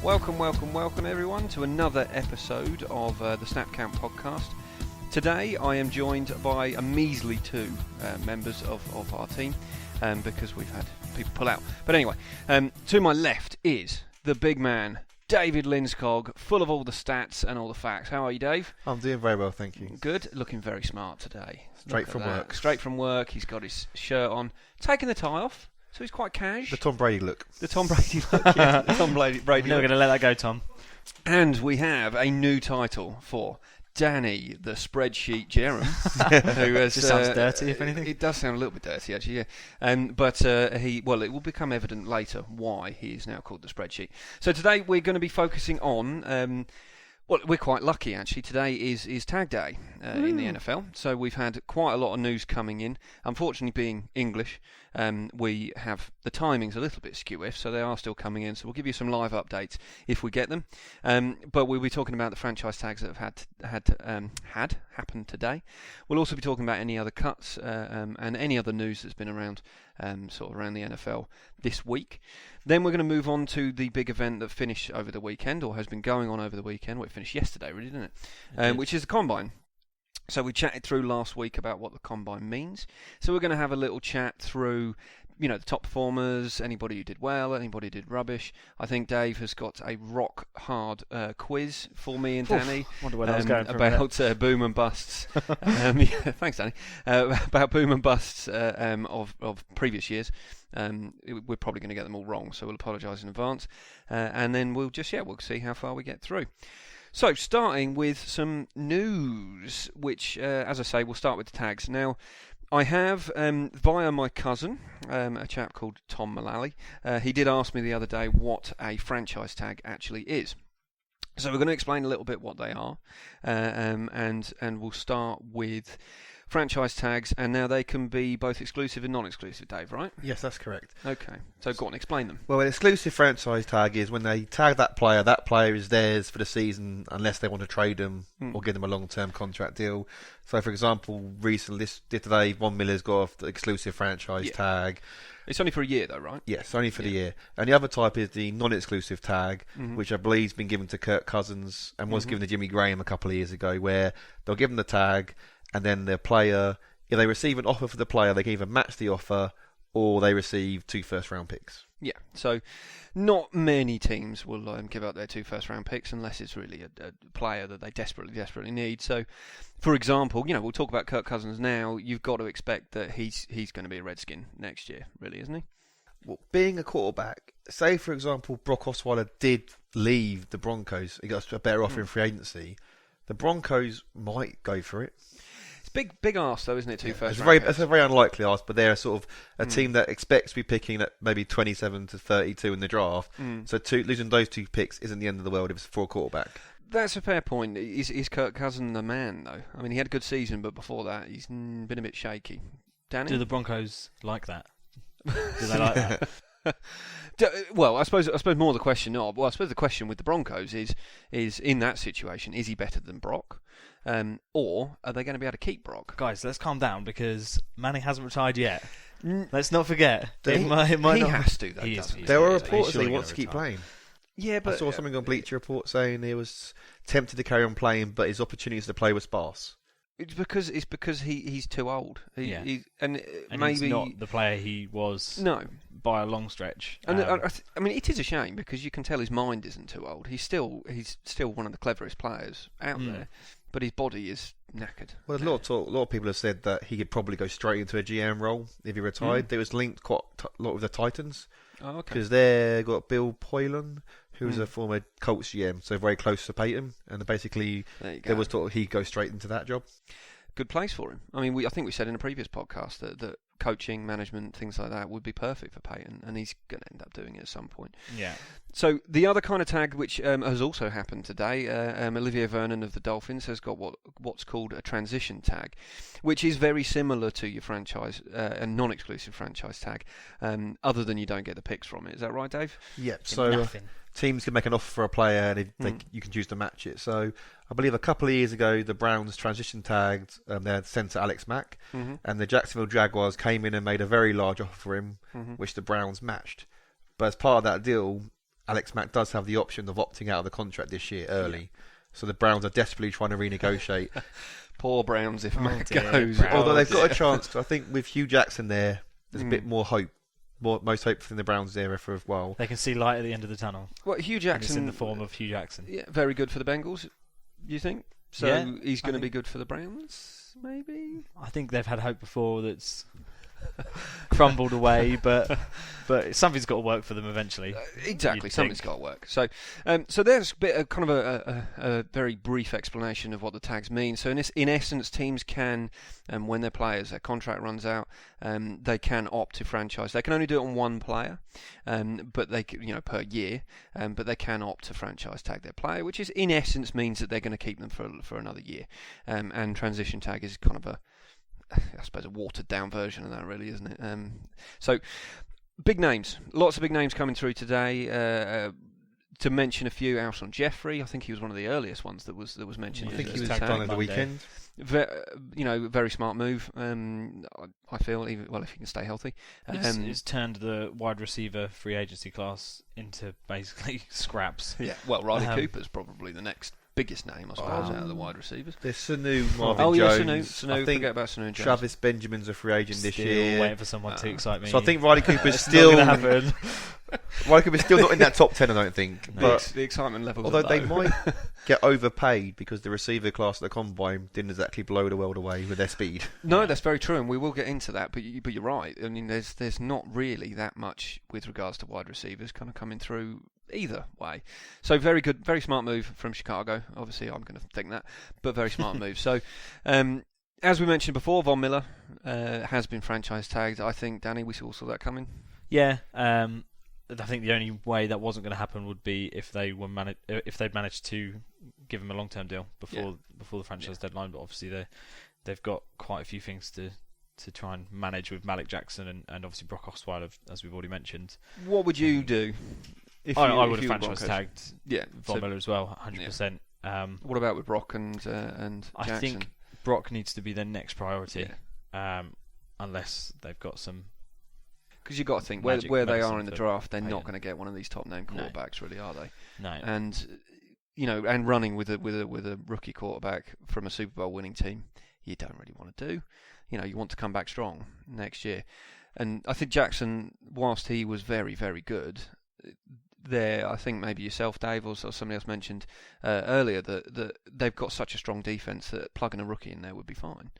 Welcome everyone to another episode of the Snap Count podcast. Today I am joined by a measly two members of our team because we've had people pull out. But anyway, to my left is the big man, David Linskog, full of all the stats and all the facts. How are you, Dave? I'm doing very well, thank you. Good. Looking very smart today. Straight from work. Straight from work. He's got his shirt on, taking the tie off. So he's quite cash. The Tom Brady look. The Tom Brady look, yes. The Tom Brady We're never going to let that go, Tom. And we have a new title for Danny, the spreadsheet Jerem. Who has, Just sounds dirty, if anything. It does sound a little bit dirty, actually, yeah. But it will become evident later why he is now called the spreadsheet. So today we're going to be focusing on... well, we're quite lucky, actually. Today is Tag Day in the NFL, so we've had quite a lot of news coming in. Unfortunately, being English, we have the timings a little bit skew-if, so they are still coming in. So we'll give you some live updates if we get them. But we'll be talking about the franchise tags that have had happened today. We'll also be talking about any other cuts and any other news that's been around sort of around the NFL this week. Then we're going to move on to the big event that finished over the weekend, or has been going on over the weekend. Well, it finished yesterday, really, didn't it? Which is the Combine. So we chatted through last week about what the Combine means. So we're going to have a little chat through, the top performers, anybody who did well, anybody who did rubbish. I think Dave has got a rock-hard quiz for me and Danny. Wonder where that was going for about boom and busts. Thanks, Danny. About boom and busts of previous years. We're probably going to get them all wrong, so we'll apologise in advance. And then we'll see how far we get through. So, starting with some news, which, as I say, we'll start with the tags. Now, I have, via my cousin, a chap called Tom Mullally, he did ask me the other day what a franchise tag actually is. So we're going to explain a little bit what they are, and we'll start with franchise tags, and now they can be both exclusive and non-exclusive, Dave, right? Yes, that's correct. Okay, so go on, explain them. Well, an exclusive franchise tag is when they tag that player is theirs for the season unless they want to trade them or give them a long-term contract deal. So, for example, recently, today, Von Miller's got off the exclusive franchise tag. It's only for a year, though, right? Yes, only for the year. And the other type is the non-exclusive tag, which I believe has been given to Kirk Cousins and was given to Jimmy Graham a couple of years ago, where they'll give them the tag, and then the player, if they receive an offer for the player, they can either match the offer or they receive 2 first-round picks. Yeah, so not many teams will give up their 2 first-round picks unless it's really a player that they desperately need. So, for example, we'll talk about Kirk Cousins now. You've got to expect that he's going to be a Redskin next year, really, isn't he? Well, being a quarterback, say, for example, Brock Osweiler did leave the Broncos, he got a better offer in free agency, the Broncos might go for it. Big ask though, isn't it? 2 first. It's a very unlikely ask, but they're sort of a team that expects to be picking at maybe 27 to 32 in the draft. So losing those 2 picks isn't the end of the world if it's for a quarterback. That's a fair point. Is Kirk Cousins the man though? I mean, he had a good season, but before that, he's been a bit shaky. Danny, do the Broncos like that? Do they like that? Well, I suppose more the question. I suppose the question with the Broncos is in that situation, is he better than Brock? Or are they going to be able to keep Brock? Guys, let's calm down because Manning hasn't retired yet. Let's not forget. He has to, though. There were reports that he wants to keep playing. Yeah, but I saw something on Bleacher Report saying he was tempted to carry on playing, but his opportunities to play were sparse. It's because he's too old. And maybe he's not the player he was. No. By a long stretch. And I mean, it is a shame because you can tell his mind isn't too old. He's still one of the cleverest players out there, but his body is knackered. Well, a lot of people have said that he could probably go straight into a GM role if he retired. There was linked quite a lot with the Titans. Oh, okay. Because they've got Bill Poylan, who's a former Colts GM, so very close to Peyton, and basically there was talk he'd go straight into that job. Good place for him. I mean, I think we said in a previous podcast that coaching, management, things like that would be perfect for Peyton, and he's going to end up doing it at some point. Yeah. So the other kind of tag which has also happened today, Olivier Vernon of the Dolphins has got what's called a transition tag, which is very similar to your franchise, a non-exclusive franchise tag, other than you don't get the picks from it. Is that right, Dave? Yeah. So teams can make an offer for a player, and you can choose to match it. So I believe a couple of years ago, the Browns transition tagged their centre Alex Mack, and the Jacksonville Jaguars came in and made a very large offer for him, which the Browns matched. But as part of that deal, Alex Mack does have the option of opting out of the contract this year early. So the Browns are desperately trying to renegotiate. Poor Browns if Mack dear, goes. Browns. Although they've got a chance, 'cause I think with Hugh Jackson there's a bit more hope. Most hopeful in the Browns era for a while. They can see light at the end of the tunnel. Well, Hugh And Jackson it's in the form of Hugh Jackson. Yeah, very good for the Bengals. You think? So Yeah, he's going to I be think- good for the Browns, maybe. I think they've had hope before that's crumbled away, but something's got to work for them eventually. Exactly, You'd something's think. got to work. So there's a bit of kind of a very brief explanation of what the tags mean. So in essence, teams can, when their contract runs out, they can opt to franchise. They can only do it on one player, but they per year, but they can opt to franchise tag their player, which is in essence means that they're going to keep them for another year. And transition tag is kind of I suppose a watered down version of that, really, isn't it? So big names, lots of big names coming through today. To mention a few, Alshon Jeffrey, I think he was one of the earliest ones that was mentioned. I think as he a was tag. tagged on over the Monday. weekend. Very smart move. I feel, if he can stay healthy. It's turned the wide receiver free agency class into basically scraps. Yeah. Well, Riley Um, Cooper's probably the next biggest name, I suppose, out of the wide receivers. There's Sanu, Marvin Oh yeah, Jones. Sanu. I think Forget about Sanu and Jones. Travis Benjamin's a free agent this Still year. waiting for someone to excite me. So I think Riley Cooper's It's still not going to happen. Riley Cooper's still not in that top 10, I don't think. No. But The excitement levels. although are they low. might get overpaid because the receiver class at the combine didn't exactly blow the world away with their speed. No, that's very true, and we will get into that. But you're right. I mean, there's not really that much with regards to wide receivers kind of coming through either way. So very good, very smart move from Chicago. Obviously, I'm going to think that, but very smart move. So, as we mentioned before, Von Miller has been franchise tagged. I think, Danny, we all saw that coming. Yeah, I think the only way that wasn't going to happen would be if they'd managed to give him a long-term deal before the franchise deadline. But obviously they've got quite a few things to try and manage with Malik Jackson and obviously Brock Osweiler, as we've already mentioned. What would you do? I if would have you were franchise Broncos? tagged Yeah. Von So Miller as well, 100%. what about with Brock and Jackson? I think Brock needs to be their next priority, unless they've got some. Because you've got to think where Magic they medicine are in the for draft, they're not Hayden. going to get one of these top name No. quarterbacks, really, are they? No. And and running with a rookie quarterback from a Super Bowl winning team, you don't really want to do. You want to come back strong next year. And I think Jackson, whilst he was very, very good, I think maybe yourself, Dave, or somebody else mentioned earlier that they've got such a strong defense that plugging a rookie in there would be fine.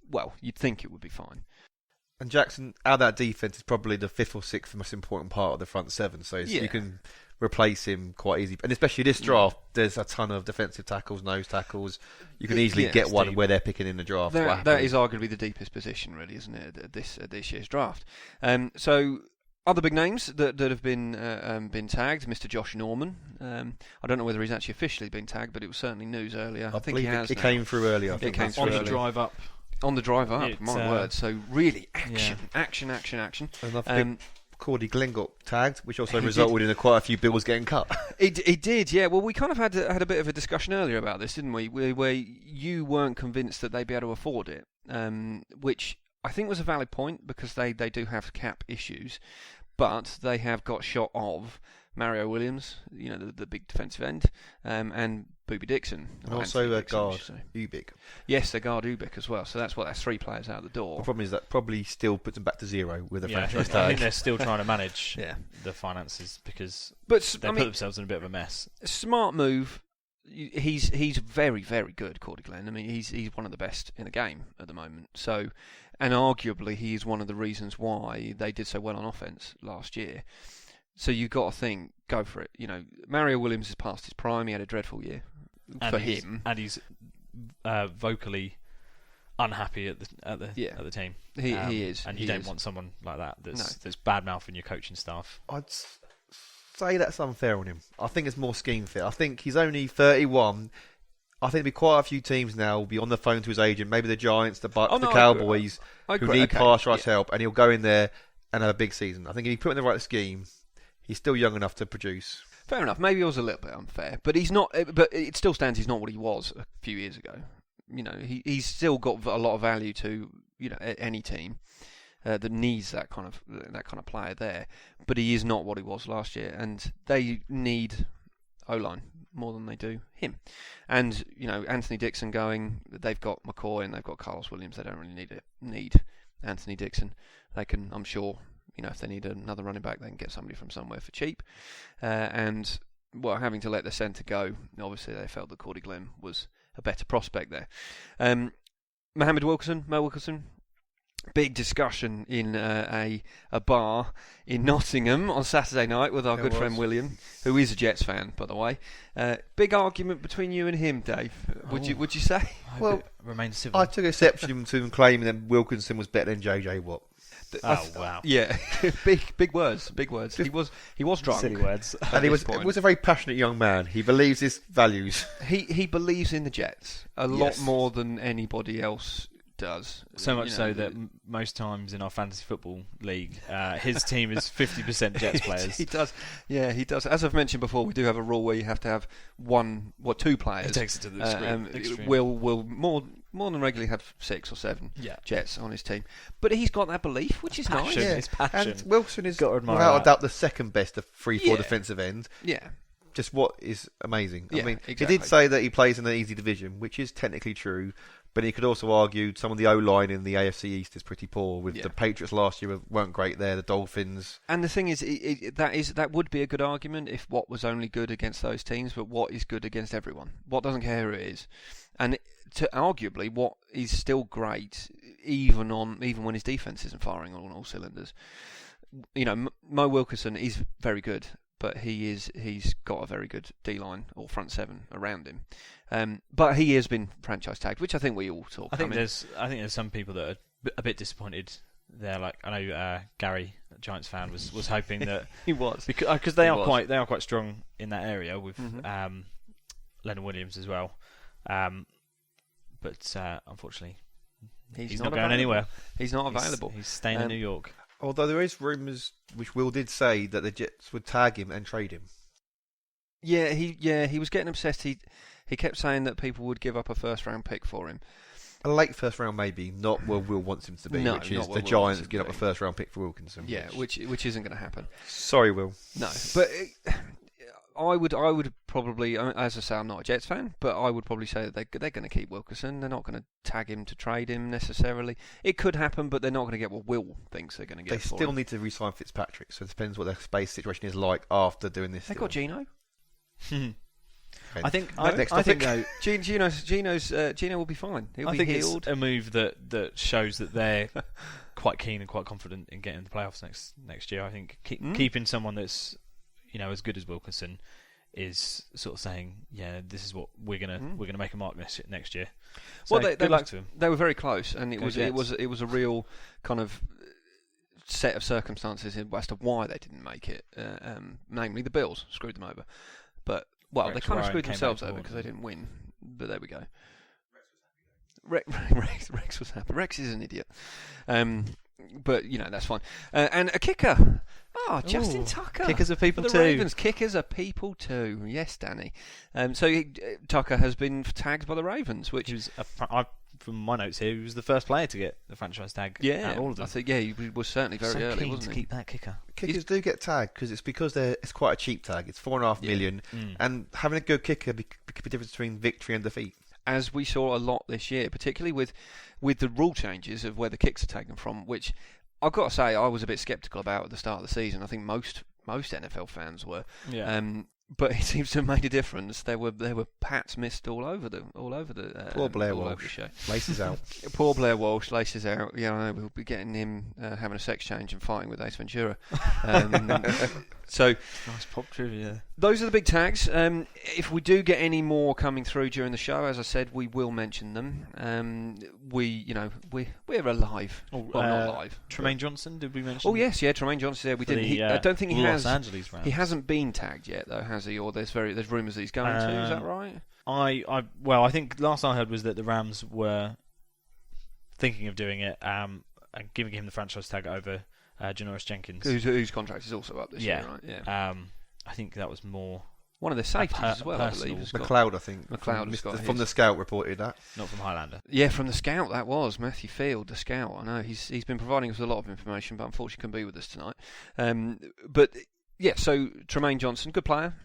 Well, you'd think it would be fine. And Jackson, out of that defense, is probably the fifth or sixth most important part of the front seven. So you can replace him quite easy. And especially this draft, there's a ton of defensive tackles, nose tackles. You can easily get one deep. where they're picking in the draft. That is arguably the deepest position, really, isn't it, at this year's draft? So other big names that have been tagged, Mr. Josh Norman. I don't know whether he's actually officially been tagged, but it was certainly news earlier. I think he has. It now. came through earlier. I It think came that's through On the earlier. drive up. On the drive up, It's, my word. So really, Yeah. action. And I think Cordy Glenn got tagged, which also He resulted in quite a few bills getting cut. It did, yeah. Well, we kind of had a bit of a discussion earlier about this, didn't we? Where you weren't convinced that they'd be able to afford it, which I think was a valid point because they do have cap issues, but they have got shot of Mario Williams, the big defensive end, and Booby Dixon. And Or also Anthony a Dixon, I guard, should say. Ubik. Yes, they guard Ubik as well. So that's 3 players out the door. The problem is that probably still puts them back to zero with a Yeah, franchise I think tag. they're still trying to manage Yeah. the finances because But they put themselves in a bit of a mess. smart move. He's very, very good, Cordy Glenn. I mean, he's one of the best in the game at the moment. So, and arguably he is one of the reasons why they did so well on offense last year. So you've got to think, go for it. Mario Williams is past his prime. He had a dreadful year for him. And he's vocally unhappy at the team. He is, and he you don't is. want someone like that that's bad mouthing your coaching staff. I'd say that's unfair on him. I think it's more scheme fit. I think he's only 31. I think there'll be quite a few teams now will be on the phone to his agent, maybe the Giants, the Bucks, the Cowboys, I who agree. need Okay, pass rush yeah. help, and he'll go in there and have a big season. I think if he put in the right scheme, he's still young enough to produce. Fair enough. Maybe it was a little bit unfair, but he's not. But it still stands. He's not what he was a few years ago. He's still got a lot of value to any team. that needs that kind of player there. But he is not what he was last year, and they need O-line more than they do him. And Anthony Dixon going, they've got McCoy and they've got Carlos Williams. They don't really need Anthony Dixon. They can, I'm sure, if they need another running back, they can get somebody from somewhere for cheap. And having to let the centre go, obviously they felt that Cordy Glenn was a better prospect there. Mo Wilkerson, big discussion in a bar in Nottingham on Saturday night with our good friend William, who is a Jets fan, by the way. Big argument between you and him, Dave. Would you say? Well, remain civil. I took exception to him claiming that Wilkinson was better than JJ Watt. Oh wow! Yeah, big words. He was drunk. Silly words. And he was a very passionate young man. He believes his values. He believes in the Jets a lot more than anybody else does. So much so that most times in our fantasy football league, his team is 50% Jets players. He does. Yeah, he does. As I've mentioned before, we do have a rule where you have to have two players. It takes it to the extreme. Will more than regularly have 6 or 7 Jets on his team. But he's got that belief, which is nice. Yeah. His passion. And Wilson is, without a doubt, the second best of 3-4 defensive ends. Yeah. Just what is amazing. Yeah, I mean, exactly. He did say that he plays in an easy division, which is technically true. But he could also argue some of the O-line in the AFC East is pretty poor. With the Patriots last year weren't great there, the Dolphins. And the thing is, that would be a good argument if Watt was only good against those teams, but Watt is good against everyone. Watt doesn't care who it is. And arguably, Watt is still great, even when his defense isn't firing on all cylinders. Mo Wilkerson is very good, but he's got a very good D-line or front seven around him. But he has been franchise tagged, which I think we all saw. I think there's some people that are a bit disappointed. They're like, I know Gary, a Giants fan, was hoping that he was because they are quite strong in that area with Leonard Williams as well. But unfortunately, he's not going anywhere. He's not available. He's staying in New York. Although there is rumours, which Will did say, that the Jets would tag him and trade him. Yeah, he was getting obsessed. He kept saying that people would give up a first-round pick for him. A late first round, maybe, not where Will wants him to be, which is the Giants give up a first round pick for Wilkinson. Yeah, which isn't going to happen. Sorry, Will. No, but I would probably, as I say, I'm not a Jets fan, but I would probably say that they're going to keep Wilkerson. They're not going to tag him to trade him necessarily. It could happen, but they're not going to get what Will thinks they're going to get. They still need to re-sign Fitzpatrick, so it depends what their space situation is like after doing this. They got Gino. I think Gino will be fine. He'll be healed. It's a move that shows that they're quite keen and quite confident in getting the playoffs next year. I think keeping someone that's as good as Wilkinson is sort of saying, this is what we're gonna make a mark next year. So good luck to him. They were very close, and it was a real kind of set of circumstances as to why they didn't make it. Namely, the Bills screwed them over, but they kind of screwed themselves over because they didn't win. But there we go. Rex was happy. Rex is an idiot. But that's fine. And a kicker. Justin Tucker. Kickers are people too. Ravens. Kickers are people too. Yes, Danny. Tucker has been tagged by the Ravens, which was from my notes here, he was the first player to get the franchise tag. Yeah, all of them. I think he was certainly very early, wasn't he? To keep that kicker. Kickers do get tagged because it's quite a cheap tag. It's $4.5 million, and having a good kicker could be the difference between victory and defeat. As we saw a lot this year, particularly with the rule changes of where the kicks are taken from, which I've got to say I was a bit sceptical about at the start of the season. I think most NFL fans were. Yeah. But it seems to have made a difference. There were pats missed all over the poor Blair Walsh. Laces out. Poor Blair Walsh, laces out. We'll be getting him having a sex change and fighting with Ace Ventura. So nice pop trivia. Those are the big tags. If we do get any more coming through during the show, as I said, we will mention them. We're alive. Not live. Tremaine Johnson, did we mention? Oh yes, Tremaine Johnson. Yeah, we didn't. I don't think he has. Los Angeles Rams. He hasn't been tagged yet, though, has he? Or there's rumours that he's going to. Is that right? I think last I heard was that the Rams were thinking of doing it and giving him the franchise tag over Janoris Jenkins, whose contract is also up this year, right? Yeah. I think that was more One of their safeties as well, I believe. has got- McLeod, I think. McLeod has got From his. the Scout reported that. Not from Highlander. Yeah, from the Scout, that was Matthew Field, the Scout. I know he's been providing us with a lot of information, but unfortunately couldn't be with us tonight. But yeah, so Tremaine Johnson, good player,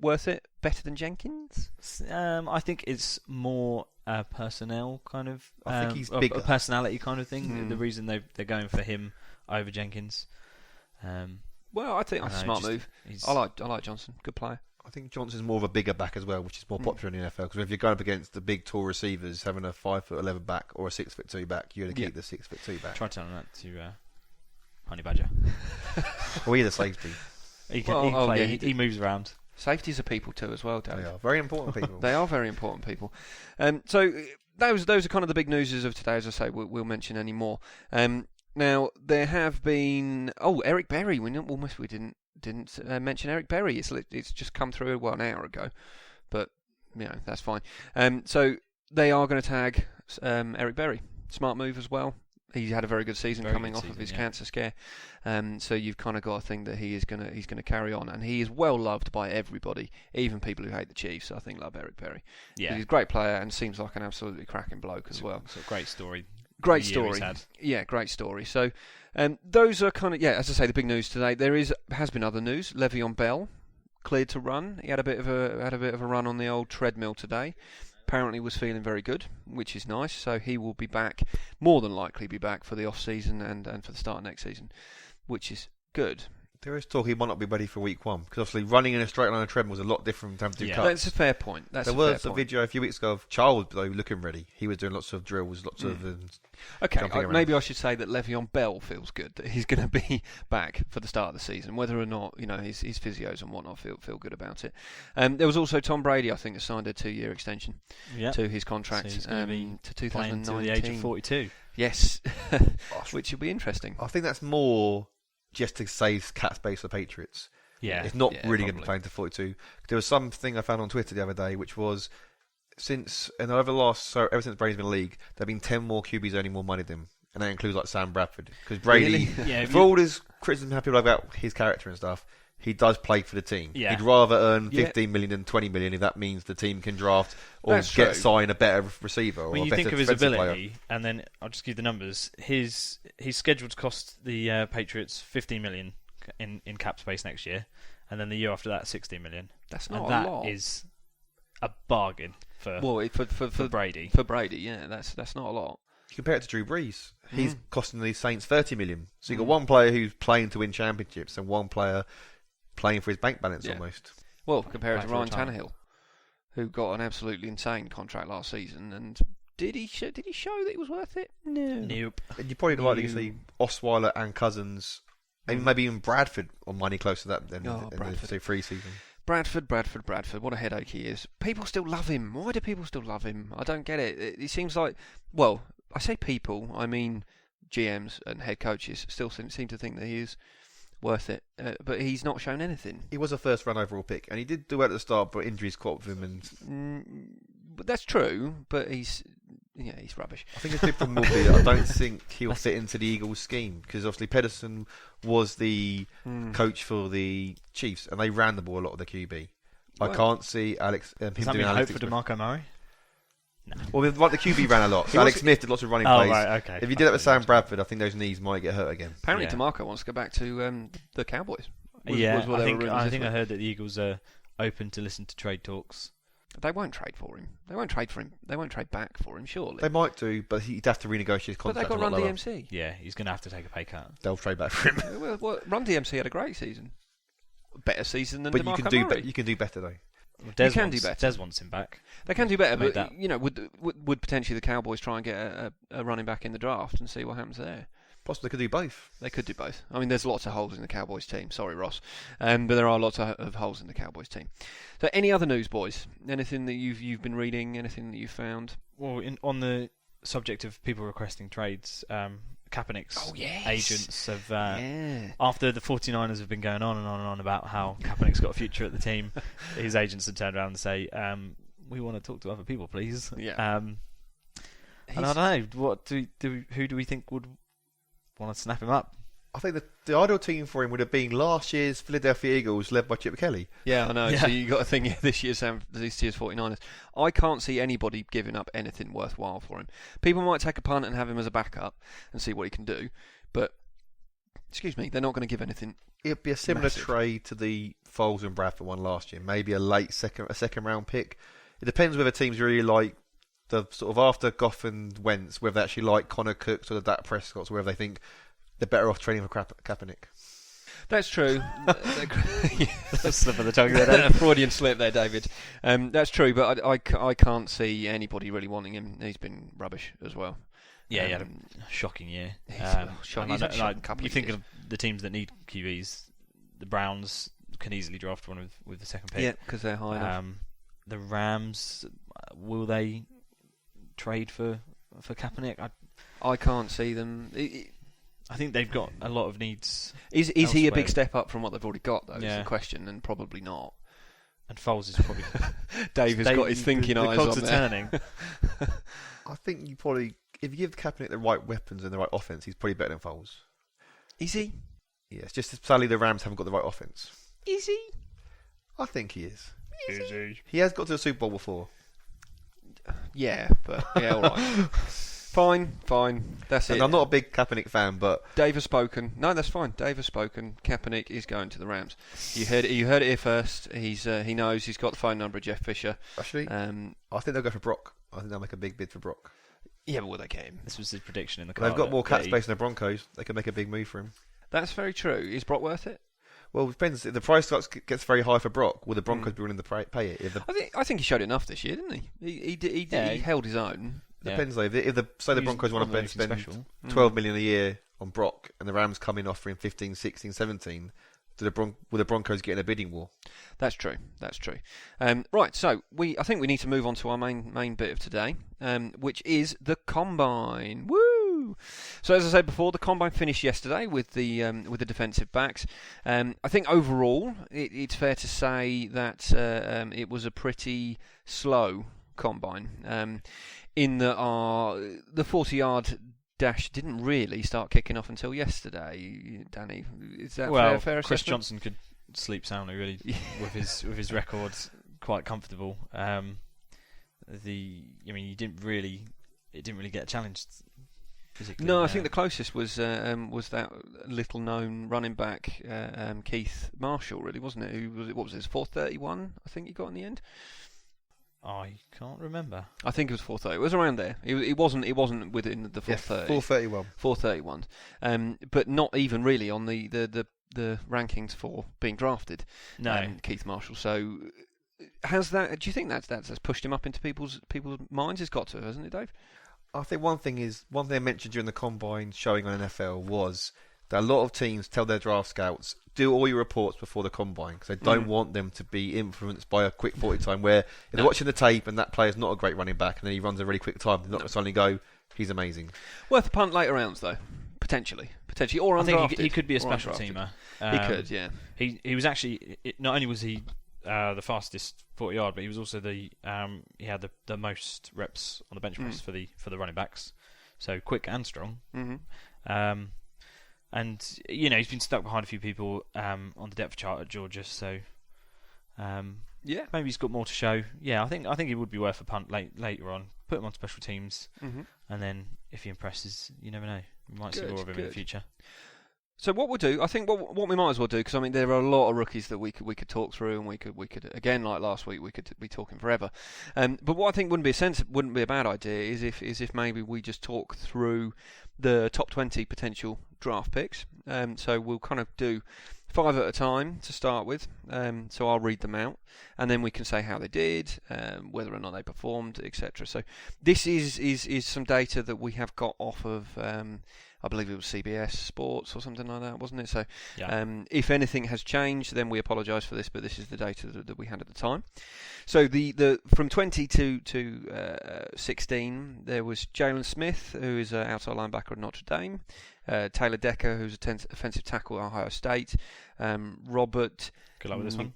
worth it, better than Jenkins. I think it's more personnel kind of. I think he's a bigger. personality kind of thing. The reason they're going for him over Jenkins. Well, I think that's a smart move. I like Johnson, good player. I think Johnson's more of a bigger back as well, which is more popular in the NFL. Because if you're going up against the big, tall receivers, having a 5'11" back or a 6'2" back, you're going to keep the 6'2" back. Try telling that to Honey Badger. Well, he's a safety. He can play. yeah, he moves around. Safeties are people too, as well, Dave. They are very important people. They are very important people. So those are kind of the big newses of today. As I say, we'll mention any more. Now there have been Eric Berry. We didn't mention Eric Berry. It's just come through an hour ago, but that's fine. So they are going to tag Eric Berry. Smart move as well. He's had a very good season coming off of his cancer scare. So you've kind of got to think that he's going to carry on, and he is well loved by everybody, even people who hate the Chiefs. I think love Eric Berry. Yeah, he's a great player and seems like an absolutely cracking bloke as well. It's a great story. Great story. Yeah, great story. So those are kind of as I say, the big news today. There has been other news. Le'Veon Bell cleared to run. He had a bit of a run on the old treadmill today. Apparently was feeling very good, which is nice. So he will be back, more than likely be back for the off season and for the start of next season, which is good. There is talk he might not be ready for week 1 because obviously running in a straight line on a treadmill is a lot different from having to do cuts. That's a fair point. There was a video a few weeks ago of Charles though looking ready. He was doing lots of drills, lots of maybe I should say that Le'Veon Bell feels good that he's going to be back for the start of the season. Whether or not his physios and whatnot feel good about it. There was also Tom Brady, I think, that signed a 2-year extension to his contract to 2019 to the age of 42. Yes, which will be interesting. I think that's more just to save cap space for the Patriots. Yeah, it's not really going to be playing to 42. There was something I found on Twitter the other day, which was ever since Brady's been in the league, there have been 10 more QBs earning more money than him, and that includes like Sam Bradford. Because Brady, for all his criticism people about his character and stuff, he does play for the team. Yeah. He'd rather earn 15 million than 20 million if that means the team can draft or sign a better receiver. When or you a think better of his defensive ability, player. and then I'll just give you the numbers. He's scheduled to cost the Patriots 15 million in cap space next year, and then the year after that 16 million. That's not a lot. That is a bargain for Brady. For Brady, yeah, that's not a lot. You compare it to Drew Brees. He's costing the Saints 30 million. So you've got one player who's playing to win championships and one player playing for his bank balance almost. Well, compare it to Ryan Tannehill, who got an absolutely insane contract last season, and did he show that he was worth it? No. Nope. And you probably likely to see Osweiler and Cousins, and maybe even Bradford on money close to that than the free season. Bradford, what a headache he is. People still love him. Why do people still love him? I don't get it. It seems like, well, I say people, I mean GMs and head coaches still seem to think that he is worth it, but he's not shown anything. He was a first round overall pick, and he did do well at the start, but injuries caught with him. But that's true, but he's rubbish. I think his big problem will be that I don't think he'll fit into the Eagles' scheme, because obviously Pedersen was the coach for the Chiefs, and they ran the ball a lot of the QB. I can't see him Does that doing mean Alex hope for Smith. DeMarco Murray? No. Well, like the QB ran a lot. So Alex Smith did lots of running plays. Right, okay. If you did that with Sam Bradford, I think those knees might get hurt again. Apparently, DeMarco wants to go back to the Cowboys. I think I heard that the Eagles are open to listen to trade talks. They won't trade for him. They won't trade for him. They won't trade back for him, surely. They might do, but he'd have to renegotiate his contract. But they got Run DMC. Yeah, he's going to have to take a pay cut. They'll trade back for him. well, Run DMC had a great season. Better season than but DeMarco Murray. You can do better, though. You can do better. Des wants him back. They can do better, but would potentially the Cowboys try and get a running back in the draft and see what happens there? Possibly they could do both. They could do both. I mean, there's lots of holes in the Cowboys team. Sorry, Ross, but there are lots of holes in the Cowboys team. So, any other news, boys? Anything that you've been reading? Anything that you've found? Well, on the subject of people requesting trades, Kaepernick's agents have, after the 49ers have been going on and on and on about how Kaepernick's got a future at the team, his agents have turned around and say, we want to talk to other people, please. Yeah. And I don't know, who do we think would want to snap him up? I think the ideal team for him would have been last year's Philadelphia Eagles, led by Chip Kelly. Yeah, I know. Yeah. So you got to think this year's 49ers. I can't see anybody giving up anything worthwhile for him. People might take a punt and have him as a backup and see what he can do, but excuse me, they're not going to give anything. It'd be a similar Massive. trade to the Foles and Bradford one last year. Maybe a second round pick. It depends whether teams really like the sort of after Goff and Wentz, whether they actually like Connor Cooks or the Dak Prescotts, or whether they think they're better off trading for Kaepernick. That's true. That's slip of the tongue there, A Freudian slip there, David. That's true, but I can't see anybody really wanting him. He's been rubbish as well. Yeah, he had a shocking year. He's And had I a know- shocking couple you of think years. of the teams that need QBs. The Browns can easily draft one with the second pick. Yeah, because they're high enough. The Rams, will they trade for Kaepernick? I can't see them. I think they've got a lot of needs. Is he a elsewhere. big step up from what they've already got, though? Is Yeah. the question, and probably not. And Foles is probably. Dave has got his thinking the eyes cogs on are there. turning. I think you probably, if you give Kaepernick the right weapons and the right offense, he's probably better than Foles. Is he? Yeah, it's just sadly the Rams haven't got the right offense. Is he? I think he is. Is he? He has got to the Super Bowl before. Yeah, but yeah, all right. Fine. That's And it. I'm not a big Kaepernick fan, but Dave has spoken. No, that's fine. Dave has spoken. Kaepernick is going to the Rams. You heard it here first. He knows. He's got the phone number of Jeff Fisher. actually, I think they'll go for Brock. I think they'll make a big bid for Brock. Yeah, but will they get him? This was his prediction in the car. They've got more cap space than the Broncos. They can make a big move for him. That's very true. Is Brock worth it? Well, it depends. If the price gets very high for Brock, will the Broncos be willing to pay it? If the, I think he showed enough this year, didn't he? He held his own. depends though. If the He's Broncos want not to spend anything special. 12 million a year on Brock, and the Rams come in offering 15, 16, 17, will the Broncos get in a bidding war? That's true. Right, so I think we need to move on to our main bit of today, which is the combine. Woo! So as I said before, the combine finished yesterday with the defensive backs. I think overall it's fair to say that it was a pretty slow combine. In that the 40-yard dash didn't really start kicking off until yesterday. Danny, is that fair Chris assessment? Johnson could sleep soundly, really, with his records, quite comfortable. It didn't really get a challenge. No, I think the closest was that little-known running back Keith Marshall, really, wasn't it? What was it? 4:31, I think he got in the end. I can't remember. I think it was 4:30. It was around there. It wasn't within the 4:30. 4:31. 4:31. But not even really on the rankings for being drafted. No. Keith Marshall. So do you think that's pushed him up into people's minds? It's got to, hasn't it, Dave? I think one thing I mentioned during the combine showing on NFL was that a lot of teams tell their draft scouts, do all your reports before the combine, because they don't want them to be influenced by a quick 40 time where if they're watching the tape and that player's not a great running back and then he runs a really quick time, they're not going to suddenly go, he's amazing. Worth a punt later rounds, though. Potentially, or I undrafted. think he could be a or special undrafted. teamer. He could, yeah. He was actually, not only was he the fastest 40-yard, but he was also he had the most reps on the bench press for the running backs. So quick and strong. Mm-hmm. And he's been stuck behind a few people on the depth chart at Georgia, so Yeah. maybe he's got more to show. Yeah, I think he would be worth a punt later on. Put him on special teams, and then if he impresses, you never know, we might see more of him in the future. So what we'll do, I think what we might as well do, because I mean there are a lot of rookies that we could talk through, and we could again, like last week, we could be talking forever. But what I think wouldn't be a bad idea is if maybe we just talk through the top 20 potential draft picks. So we'll kind of do 5 at a time to start with. So I'll read them out, and then we can say how they did, whether or not they performed, etc. So this is some data that we have got off of. I believe it was CBS Sports or something like that, wasn't it? So, if anything has changed, then we apologise for this, but this is the data that we had at the time. So, the from 20 to 16, there was Jalen Smith, who is an outside linebacker at Notre Dame, Taylor Decker, who's a offensive tackle at Ohio State, Robert Good luck with this one.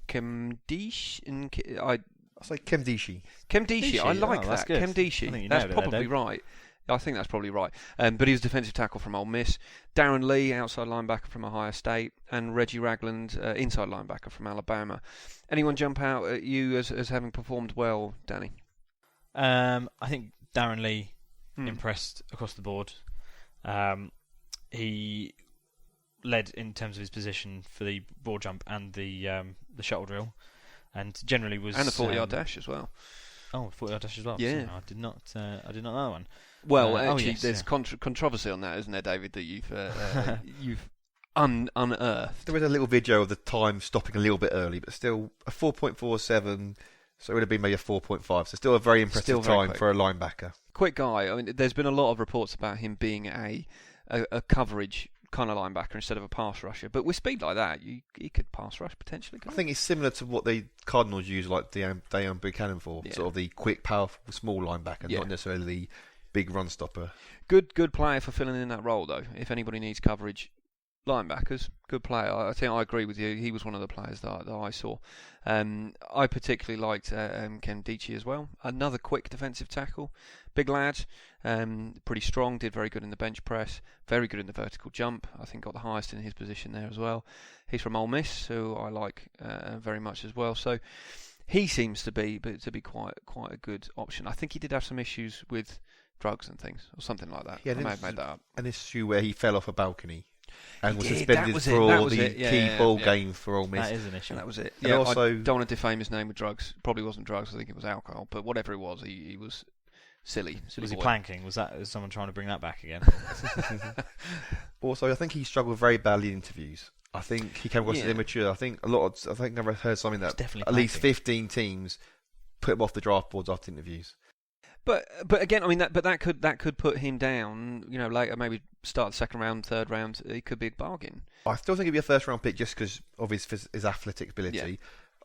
I'll say Kemdishi. Kemdishi, I like that's that. good. Kemdishi, I think you that's nailed it there, probably Dave. right. I think that's probably right. But he was defensive tackle from Ole Miss. Darren Lee, outside linebacker from Ohio State, and Reggie Ragland, inside linebacker from Alabama. Anyone jump out at you as having performed well, Danny? I think Darren Lee impressed across the board. He led in terms of his position for the broad jump and the shuttle drill, and generally was and the 40-yard dash as well. Oh, 40-yard dash as well. Yeah, so I did not know that one. Well, actually, yes, there's controversy on that, isn't there, David? That you've unearthed. There was a little video of the time stopping a little bit early, but still a 4.47. So it would have been maybe a 4.5. So still a very impressive time for a linebacker. Quick guy. I mean, there's been a lot of reports about him being a coverage kind of linebacker instead of a pass rusher. But with speed like that, he could pass rush potentially. I think it's similar to what the Cardinals use, like Deion Buchanan for, sort of the quick, powerful, small linebacker, not necessarily the big run stopper. Good player for filling in that role, though. If anybody needs coverage linebackers, good player. I think I agree with you. He was one of the players that I saw. I particularly liked Ken Dichie as well. Another quick defensive tackle. Big lad, pretty strong, did very good in the bench press, very good in the vertical jump. I think got the highest in his position there as well. He's from Ole Miss, who I like very much as well. So he seems to be quite a good option. I think he did have some issues with drugs and things, or something like that. I may have made that up. An issue where he fell off a balcony and was suspended for the key ball game for Ole Miss. That is an issue. That was it. And also, I don't want to defame his name with drugs. Probably wasn't drugs. I think it was alcohol. But whatever it was, he was silly. Was he planking? Was someone trying to bring that back again? Also, I think he struggled very badly in interviews. I think he came across as immature. I think I've heard something that at least 15 teams put him off the draft boards after interviews. But again, I mean that could put him down. Later, maybe start the second round, third round. It could be a bargain. I still think he'd be a first round pick just because of his athletic ability. Yeah.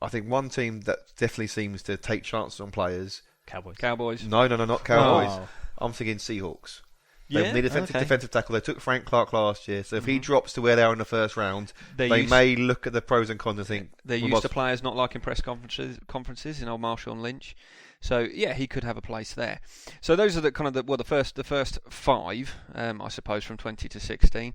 I think one team that definitely seems to take chances on players. Cowboys. No, not Cowboys. Oh. I'm thinking Seahawks. They need a defensive tackle. They took Frank Clark last year, so if he drops to where they are in the first round, they may look at the pros and cons and think they're used to players not liking press conferences in old Marshall and Lynch. So yeah, he could have a place there. So those are the kind of the first five, I suppose, from 20 to 16.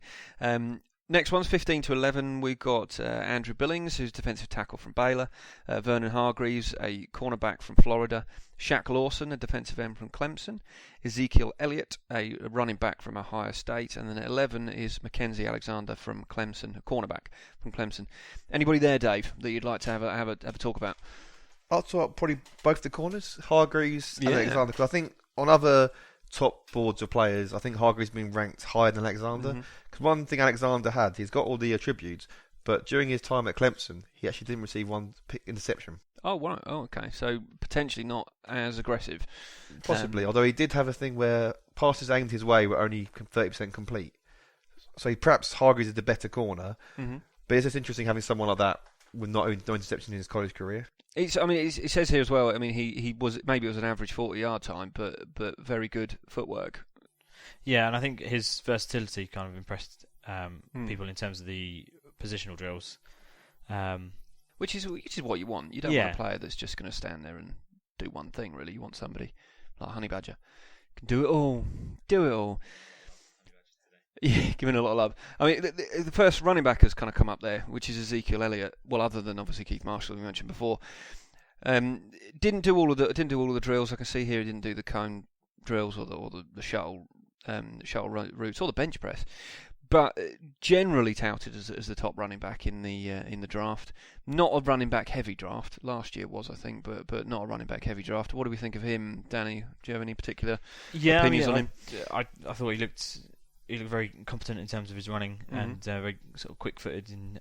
Next one's 15 to 11. We've got Andrew Billings, who's defensive tackle from Baylor, Vernon Hargreaves, a cornerback from Florida, Shaq Lawson, a defensive end from Clemson, Ezekiel Elliott, a running back from Ohio State, and then at 11 is Mackenzie Alexander from Clemson, a cornerback from Clemson. Anybody there, Dave, that you'd like to have a talk about? I'll talk probably both the corners, Hargreaves and Alexander, because I think on other top boards of players, I think Hargreaves been ranked higher than Alexander. Because one thing Alexander had, he's got all the attributes, but during his time at Clemson, he actually didn't receive one interception. Oh, wow. Oh, okay. So potentially not as aggressive. Possibly, although he did have a thing where passes aimed his way were only 30% complete. So perhaps Hargreaves is the better corner, but it's just interesting having someone like that with no interception in his college career. It says here as well. I mean, he was maybe it was an average 40-yard time, but very good footwork. Yeah, and I think his versatility kind of impressed people in terms of the positional drills, which is what you want. You don't want a player that's just going to stand there and do one thing. Really, you want somebody like Honey Badger can do it all. Yeah, giving a lot of love. I mean, the first running back has kind of come up there, which is Ezekiel Elliott. Well, other than obviously Keith Marshall, we mentioned before. Didn't do all of the drills. I can see here he didn't do the cone drills or the shuttle routes or the bench press. But generally touted as the top running back in the draft. Not a running back heavy draft. Last year was, I think, but not a running back heavy draft. What do we think of him, Danny? Do you have any particular opinions on him? I thought he looked very competent in terms of his running and very sort of quick-footed in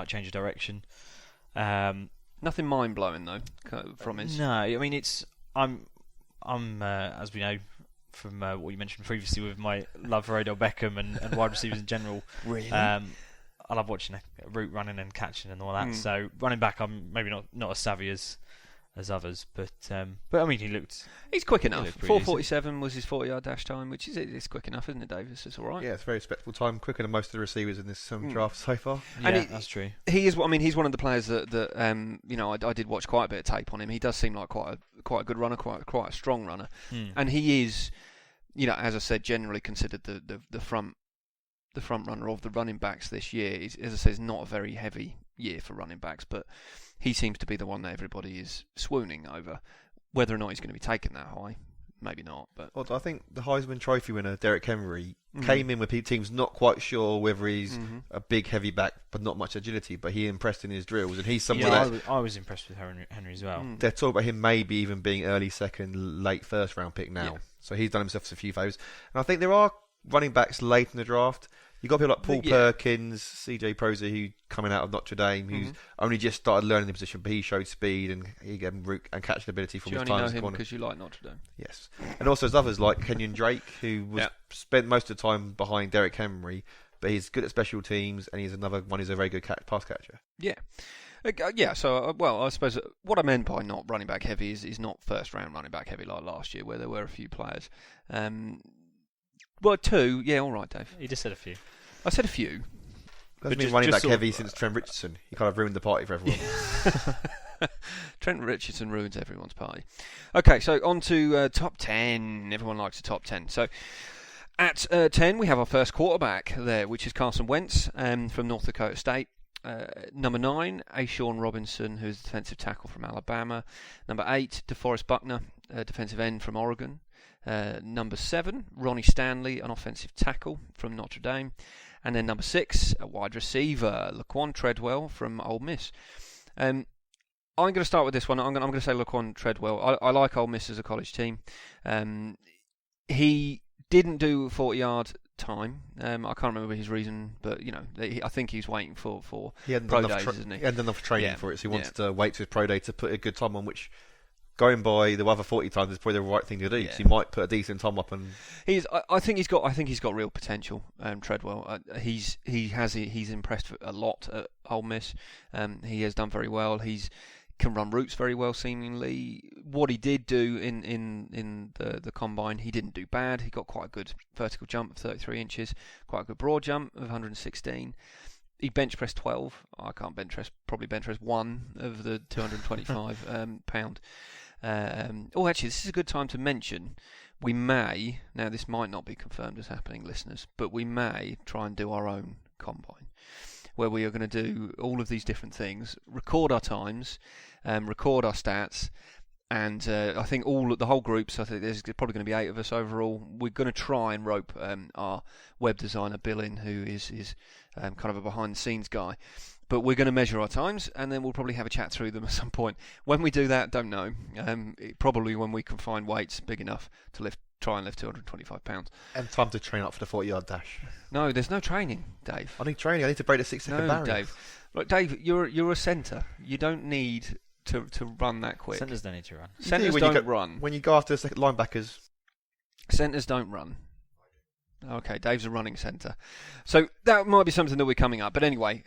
change of direction. Nothing mind-blowing though from his. No, I mean I'm as we know from what you mentioned previously with my love for Odell Beckham and wide receivers in general. Really, I love watching route running and catching and all that. So running back, I'm maybe not as savvy as others, but I mean he's quick enough. 4:47 was his 40-yard dash time, which is quick enough, isn't it, Davis? It's all right. Yeah, it's a very respectable time, quicker than most of the receivers in this draft so far. Yeah, that's true. He is. I mean, he's one of the players that I did watch quite a bit of tape on him. He does seem like quite a good runner, quite a strong runner, and he is. as I said, generally considered the front runner of the running backs this year. As I said, it's not a very heavy year for running backs, but he seems to be the one that everybody is swooning over. Whether or not he's going to be taken that high, maybe not. But well, I think the Heisman Trophy winner, Derrick Henry, came in with teams not quite sure whether he's a big heavy back but not much agility, but he impressed in his drills, and he's somebody I was impressed with Henry as well. They're talking about him maybe even being early second, late first round pick now. So he's done himself a few favours. And I think there are running backs late in the draft. You've got people like Paul Perkins, CJ Prozer, who coming out of Notre Dame, who's only just started learning the position, but he showed speed and he gave route and catching ability from his time as a corner. You only know him because you like Notre Dame. Yes. And also there's others like Kenyon Drake, who was spent most of the time behind Derrick Henry, but he's good at special teams, and he's another one who's a very good pass catcher. Yeah. So, I suppose what I meant by not running back heavy is not first round running back heavy like last year, where there were a few players. Well, two, all right, Dave. You just said a few. I said a few. Hasn't been running back heavy since Trent Richardson. He kind of ruined the party for everyone. Trent Richardson ruins everyone's party. Okay, so on to top 10. Everyone likes a top 10. So at 10, we have our first quarterback there, which is Carson Wentz from North Dakota State. Number 9, Ashawn Robinson, who's a defensive tackle from Alabama. Number 8, DeForest Buckner, defensive end from Oregon. Number 7, Ronnie Stanley, an offensive tackle from Notre Dame. And then number 6, a wide receiver, Laquan Treadwell from Ole Miss. I'm going to start with this one. I'm going to say Laquan Treadwell. I like Ole Miss as a college team. He didn't do 40-yard time. I can't remember his reason, but I think he's waiting for pro days, isn't he? He hadn't enough training for it, so he wants to wait to his pro day to put a good time on, which, going by the other 40 times, is probably the right thing to do. So he might put a decent time up, and I think he's got real potential. Treadwell, he's impressed a lot at Ole Miss. He has done very well. He's can run routes very well, seemingly. What he did do in the combine, he didn't do bad. He got quite a good vertical jump of 33 inches, quite a good broad jump of 116. He bench pressed 12. I can't probably bench press 1 of the 225 pound. Actually, this is a good time to mention, we may, now this might not be confirmed as happening, listeners, but we may try and do our own combine, where we are going to do all of these different things, record our times, record our stats, and I think the whole group, so I think there's probably going to be 8 of us overall. We're going to try and rope our web designer Bill in, who is kind of a behind-the-scenes guy. But we're going to measure our times, and then we'll probably have a chat through them at some point. When we do that, don't know. Probably when we can find weights big enough to try and lift 225 pounds. And time to train up for the 40-yard dash. No, there's no training, Dave. I need training. I need to break the 6-second barrier. Dave. Look, Dave, you're a centre. You don't need to run that quick. Centres don't need to run. Centres don't run. When you go after the second linebackers. Centres don't run. Okay, Dave's a running centre. So that might be something that we're coming up. But anyway,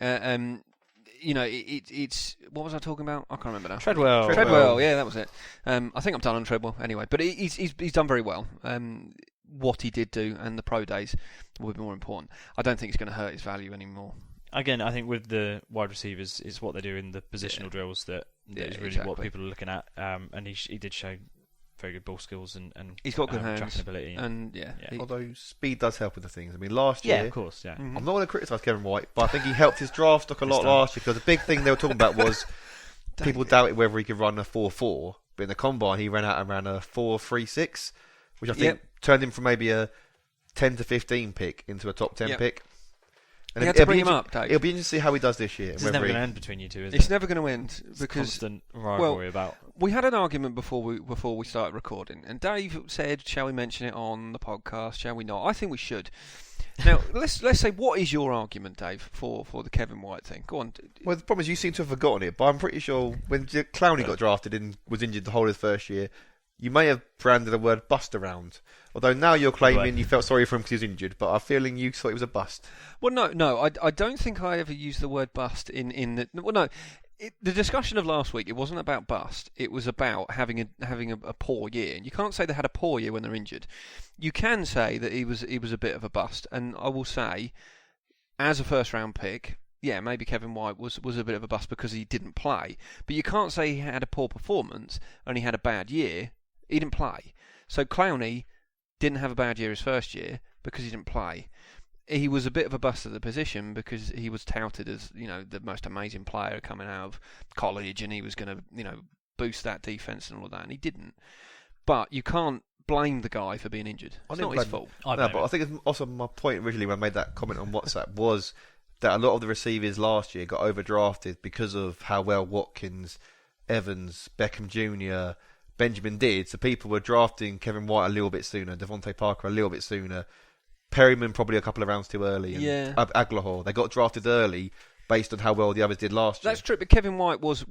it's what was I talking about? I can't remember now. Treadwell, yeah, that was it. I think I'm done on Treadwell anyway. But he's done very well. What he did do and the pro days will be more important. I don't think it's going to hurt his value anymore. Again, I think with the wide receivers, it's what they do in the positional drills that is really what people are looking at. And he did show very good ball skills and he's got good hands, tracking ability. And although speed does help with the things. I mean, last year, of course, I'm not going to criticise Kevin White, but I think he helped his draft stock a lot last year, because the big thing they were talking about was people doubted whether he could run a 4.4, but in the combine he ran out and ran a 4.36, which I think turned him from maybe a 10 to 15 pick into a top 10 pick. And he had to bring him up, Dave. It'll be interesting to see how he does this year. It's never going to end between you two, is it? It's never going to end because constant rivalry about. We had an argument before we started recording, and Dave said, "Shall we mention it on the podcast? Shall we not?" I think we should. Now, let's say, what is your argument, Dave, for the Kevin White thing? Go on. Well, the problem is you seem to have forgotten it, but I'm pretty sure when Clowney got drafted and was injured the whole of his first year, you may have branded the word bust around. Although now you're claiming you felt sorry for him because he was injured, but I'm feeling you thought it was a bust. Well, no, I don't think I ever used the word bust in the... Well, no, the discussion of last week, it wasn't about bust. It was about having a poor year. And you can't say they had a poor year when they're injured. You can say that he was a bit of a bust. And I will say, as a first-round pick, yeah, maybe Kevin White was a bit of a bust because he didn't play. But you can't say he had a poor performance and he had a bad year. He didn't play. So Clowney didn't have a bad year his first year because he didn't play. He was a bit of a bust at the position because he was touted as, the most amazing player coming out of college, and he was going to, boost that defence and all of that, and he didn't. But you can't blame the guy for being injured. It's not his fault. But I think it's also my point originally when I made that comment on WhatsApp was that a lot of the receivers last year got overdrafted because of how well Watkins, Evans, Beckham Jr., Benjamin did. So people were drafting Kevin White a little bit sooner, Devontae Parker a little bit sooner, Perryman probably a couple of rounds too early, and Aguilar. They got drafted early based on how well the others did last year. That's true, but Kevin White was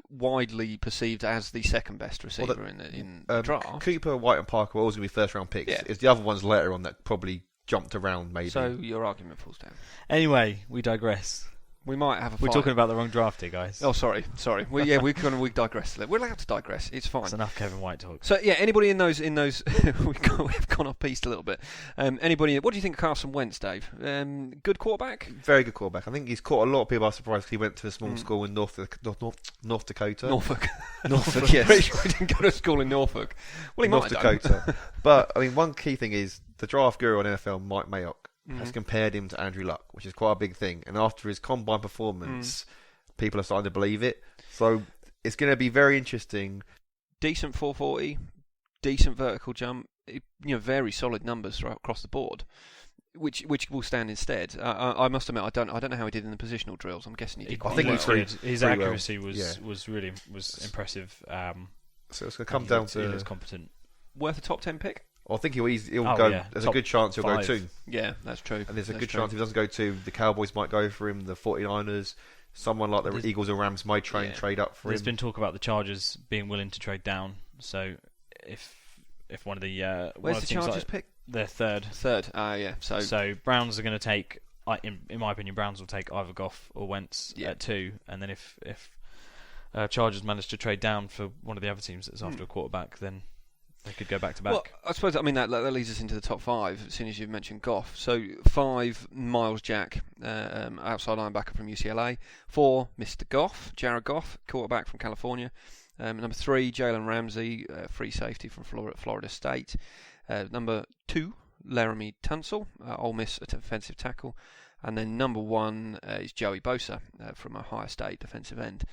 widely perceived as the second best receiver in the draft. Cooper, White and Parker were always going to be first round picks. Yeah. It's the other ones later on that probably jumped around maybe. So your argument falls down. Anyway, we digress. We might have a fight. We're talking about the wrong draft here, guys. Oh, sorry. We digress. We're allowed to digress. It's fine. It's enough Kevin White talk. So yeah, anybody in those we've gone off piste a little bit. Anybody? What do you think of Carson Wentz, Dave? Good quarterback. Very good quarterback. I think he's caught a lot of people by surprise because he went to a small school in North Dakota. Norfolk. Norfolk. Yes. Pretty sure he didn't go to school in Norfolk. Well, he North might Dakota. But I mean, one key thing is the draft guru on NFL, Mike Mayock, has compared him to Andrew Luck, which is quite a big thing. And after his combine performance, people are starting to believe it. So it's going to be very interesting. Decent 440, decent vertical jump. Very solid numbers across the board, which will stand instead. I must admit, I don't know how he did in the positional drills. I'm guessing he did. I quite think well. his accuracy was really impressive. So it's going to come down to he was competent. Worth a top 10 pick. I think he'll go. Yeah. There's a good chance he'll go 2. Yeah, that's true. And there's a good chance if he doesn't go 2, the Cowboys might go for him. The 49ers, someone like the Eagles or Rams might trade up for him. There's been talk about the Chargers being willing to trade down. So if one of the where's the Chargers pick? They're third. Yeah. So Browns are going to take. In my opinion, Browns will take either Goff or Wentz at 2, and then if Chargers manage to trade down for one of the other teams that's after a quarterback, then they could go back to back. Well, I suppose that leads us into the top 5 as soon as you've mentioned Goff. So 5, Miles Jack, outside linebacker from UCLA. 4, Mr. Goff, Jared Goff, quarterback from California. Number 3, Jalen Ramsey, free safety from Florida State. Number 2, Laramie Tunsil, Ole Miss defensive tackle. And then number 1 is Joey Bosa from Ohio State, defensive end.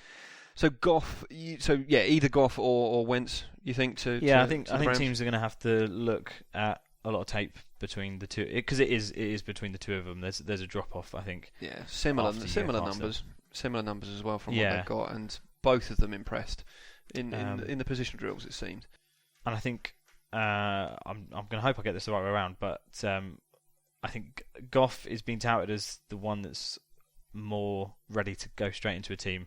So Goff, either Goff or Wentz, you think I think teams are going to have to look at a lot of tape between the two because it is between the two of them. There's a drop off, I think. Yeah, similar numbers as well from what they've got, and both of them impressed in the position drills, it seemed. And I think I'm going to hope I get this the right way around, but I think Goff is being touted as the one that's more ready to go straight into a team.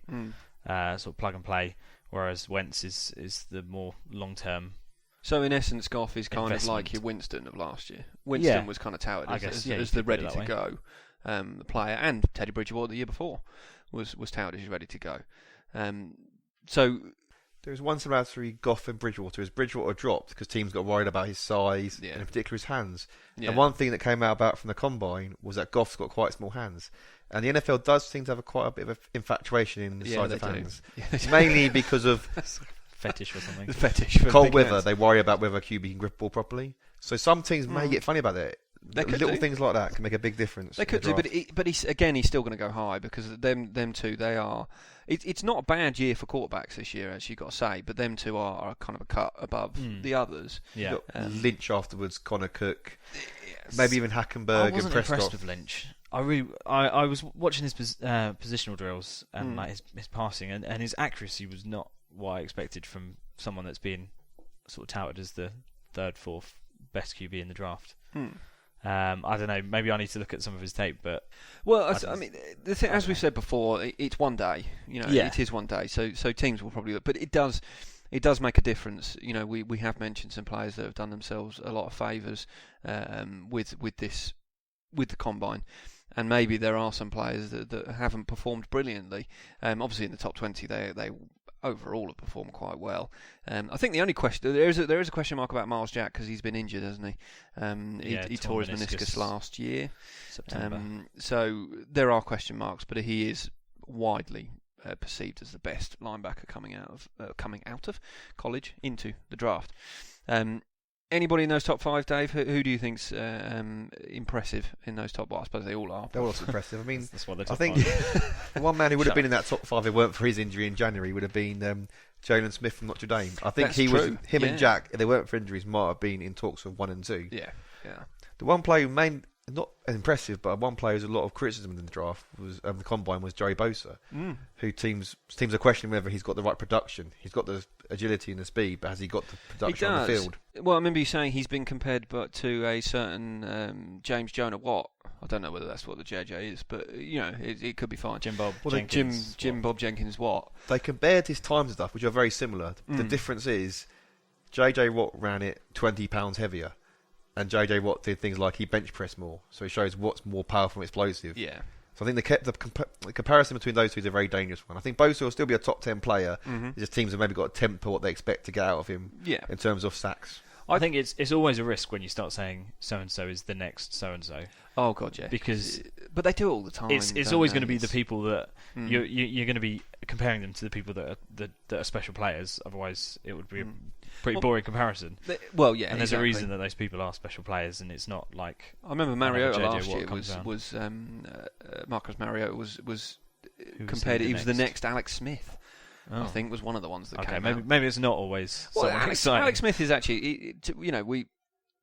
Sort of plug and play, whereas Wentz is the more long term. So in essence, Goff is kind of like your Winston of last year. Winston was kind of touted as the ready to go player, and Teddy Bridgewater the year before was touted as ready to go. So there's one similarity Goff and Bridgewater. Is Bridgewater dropped because teams got worried about his size and in particular his hands. And one thing that came out about from the combine was that Goff's got quite small hands. And the NFL does seem to have quite a bit of infatuation in the size of hands. Mainly because of fetish or something. Fetish for cold weather. Hands. They worry about whether a QB can grip the ball properly. So some teams may get funny about it. Little things like that can make a big difference. They could do, but he's still going to go high because them two, they are. It's not a bad year for quarterbacks this year, as you got to say, but them two are kind of a cut above the others. Yeah, Lynch afterwards, Connor Cook, maybe even Hackenberg. I wasn't impressed with Lynch. I was watching his positional drills and like his passing, and his accuracy was not what I expected from someone that's been sort of touted as the 3rd, 4th best QB in the draft. I don't know. Maybe I need to look at some of his tape, but I mean, the thing, as we said before, it's one day. It is one day. So teams will probably look, but it does make a difference. We have mentioned some players that have done themselves a lot of favours with the combine. And maybe there are some players that haven't performed brilliantly. Obviously, in the top 20, they overall have performed quite well. I think the only question there is a question mark about Miles Jack because he's been injured, hasn't he? He tore his meniscus last year. September. So there are question marks, but he is widely perceived as the best linebacker coming out of college into the draft. Anybody in those top 5, Dave? Who do you think's impressive in those top? Well, I suppose they all are. They're all impressive. I mean, That's why they're I top think five. one man who would have been in that top 5 if it weren't for his injury in January would have been Jalen Smith from Notre Dame. I think That's he true. was him and Jack. If they weren't for injuries, might have been in talks of 1 and 2. Yeah. The one player who not impressive, but one player who's a lot of criticism in the draft was the combine was Joey Bosa, who teams are questioning whether he's got the right production. He's got the agility and the speed, but has he got the production on the field? Well, I remember you saying he's been compared to a certain James Jonah Watt. I don't know whether that's what the JJ is, but it could be fine. Jim Bob Jenkins. Jim Bob Jenkins Watt. They compared his times and stuff, which are very similar. The difference is JJ Watt ran it 20 pounds heavier. And JJ Watt did things like he bench pressed more, so it shows what's more powerful and explosive. Yeah. So I think the comparison between those two is a very dangerous one. I think Bosa will still be a top 10 player. Just teams have maybe got a temper what they expect to get out of him. Yeah. In terms of sacks. I think it's always a risk when you start saying so and so is the next so and so. Oh god, yeah. Because but they do it all the time. It's always going to be the people that you're going to be comparing them to the people that are special players. Otherwise, it would be a pretty boring comparison. Well, yeah, and there's a reason that those people are special players, and it's not like I remember Mariota last year Watt was Marcus Mariota was compared. He was the next Alex Smith. I think was one of the ones that came out. Maybe it's not always someone exciting. Alex Smith is actually,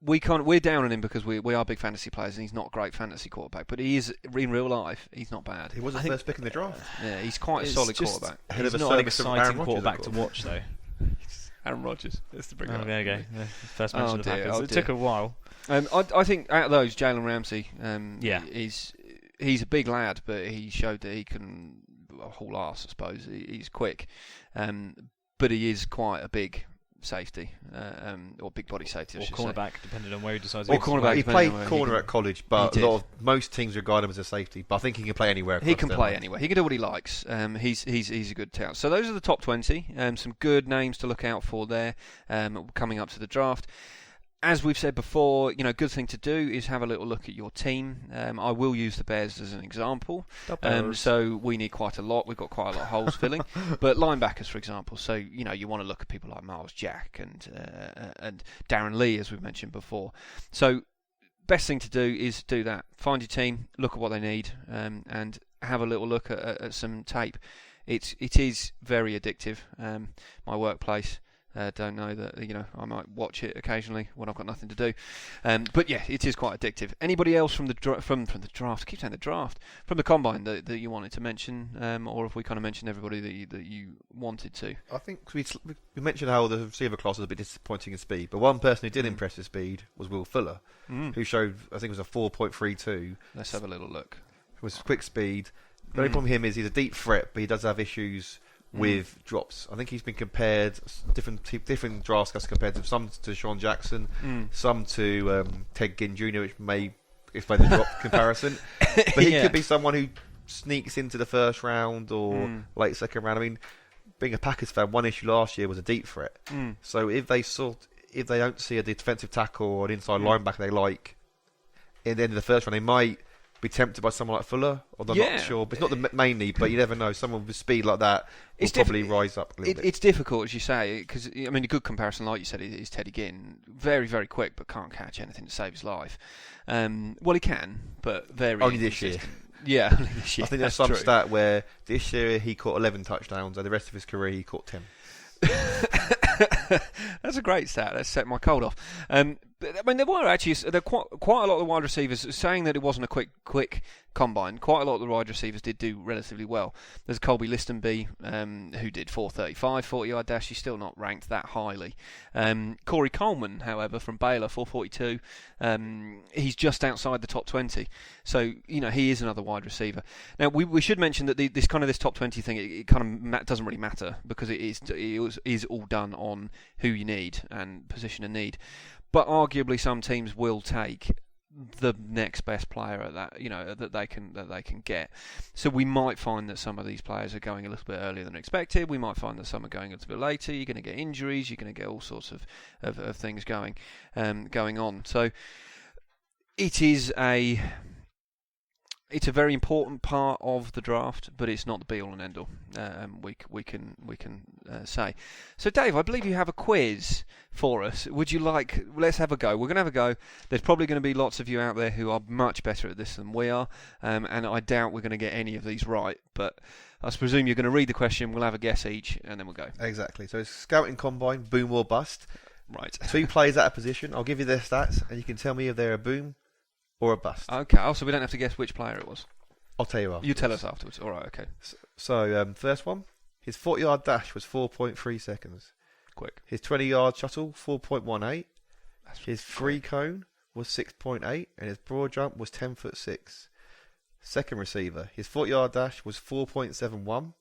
we're down on him because we are big fantasy players and he's not a great fantasy quarterback, but he is in real life. He's not bad. He was the first pick in the draft. Yeah, he's quite a solid quarterback. He's not an exciting quarterback to watch though. Aaron Rodgers. That's the big one. There you go. First mention of the Packers. It took a while. I think out of those, Jalen Ramsey, he's a big lad, but he showed that he can haul ass, I suppose. He's quick, but he is quite a big safety, or big body safety, or cornerback, depending on where he decides. Or cornerback. He played corner at college, but most teams regard him as a safety. But I think he can play anywhere. He can play anywhere. He can do what he likes. He's a good talent. So those are the top 20. Some good names to look out for there. Coming up to the draft. As we've said before, good thing to do is have a little look at your team. I will use the Bears as an example. So we need quite a lot. We've got quite a lot of holes filling. But linebackers, for example. So you want to look at people like Miles Jack and Darren Lee, as we've mentioned before. So best thing to do is do that. Find your team, look at what they need, and have a little look at some tape. It is very addictive. My workplace. Don't know that I might watch it occasionally when I've got nothing to do, but yeah, it is quite addictive. Anybody else from the draft? I keep saying the draft, from the combine that you wanted to mention, or if we kind of mentioned everybody that you wanted to? I think we mentioned how the receiver class was a bit disappointing in speed, but one person who did impress with speed was Will Fuller, who showed I think it was a 4.32. Let's have a little look. It was quick speed. The only problem with him is he's a deep threat, but he does have issues with drops. I think he's been compared, different draft scouts compared to some to Sean Jackson, some to Ted Ginn Jr., which may explain the drop comparison. But he could be someone who sneaks into the first round or late second round. I mean, being a Packers fan, one issue last year was a deep threat. So if they don't see a defensive tackle or an inside linebacker they like in the end of the first round, they might be tempted by someone like Fuller, although I'm not sure. But it's not the main need, but you never know. Someone with speed like that will probably rise up a little bit. It's difficult, as you say, because a good comparison, like you said, is Teddy Ginn. Very, very quick, but can't catch anything to save his life. Well, he can, but very only this year. Yeah, only this year. I think there's some stat where this year he caught 11 touchdowns, and the rest of his career he caught 10. That's a great stat. Let's set my cold off. But, there were actually quite a lot of the wide receivers saying that it wasn't a quick combine. Quite a lot of the wide receivers did do relatively well. There's Colby Listenby, who did 4.35 40-yard dash. He's still not ranked that highly. Corey Coleman, however, from Baylor, 4.42. He's just outside the top 20. So he is another wide receiver. Now we should mention that this top 20 thing it kind of doesn't really matter because it is all done on who you need and position of need. But arguably, some teams will take the next best player at that, that they can get. So we might find that some of these players are going a little bit earlier than expected. We might find that some are going a little bit later. You're going to get injuries. You're going to get all sorts of things going on. So it is a it's a very important part of the draft, but it's not the be all and end all. We can say. So, Dave, I believe you have a quiz for us. Would you like? Let's have a go. We're going to have a go. There's probably going to be lots of you out there who are much better at this than we are, and I doubt we're going to get any of these right. But I presume you're going to read the question. We'll have a guess each, and then we'll go. Exactly. So, scouting combine, boom or bust. Right. 2 players at a position. I'll give you their stats, and you can tell me if they're a boom or a bust. Okay. Also, we don't have to guess which player it was. I'll tell you afterwards. You tell us afterwards. All right. Okay. So, first one, his 40-yard dash was 4.3 seconds. Quick. His 20-yard shuttle, 4.18. That's His free cone was 6.8, and his broad jump was 10'6". Second receiver, his 40-yard dash was 4.71.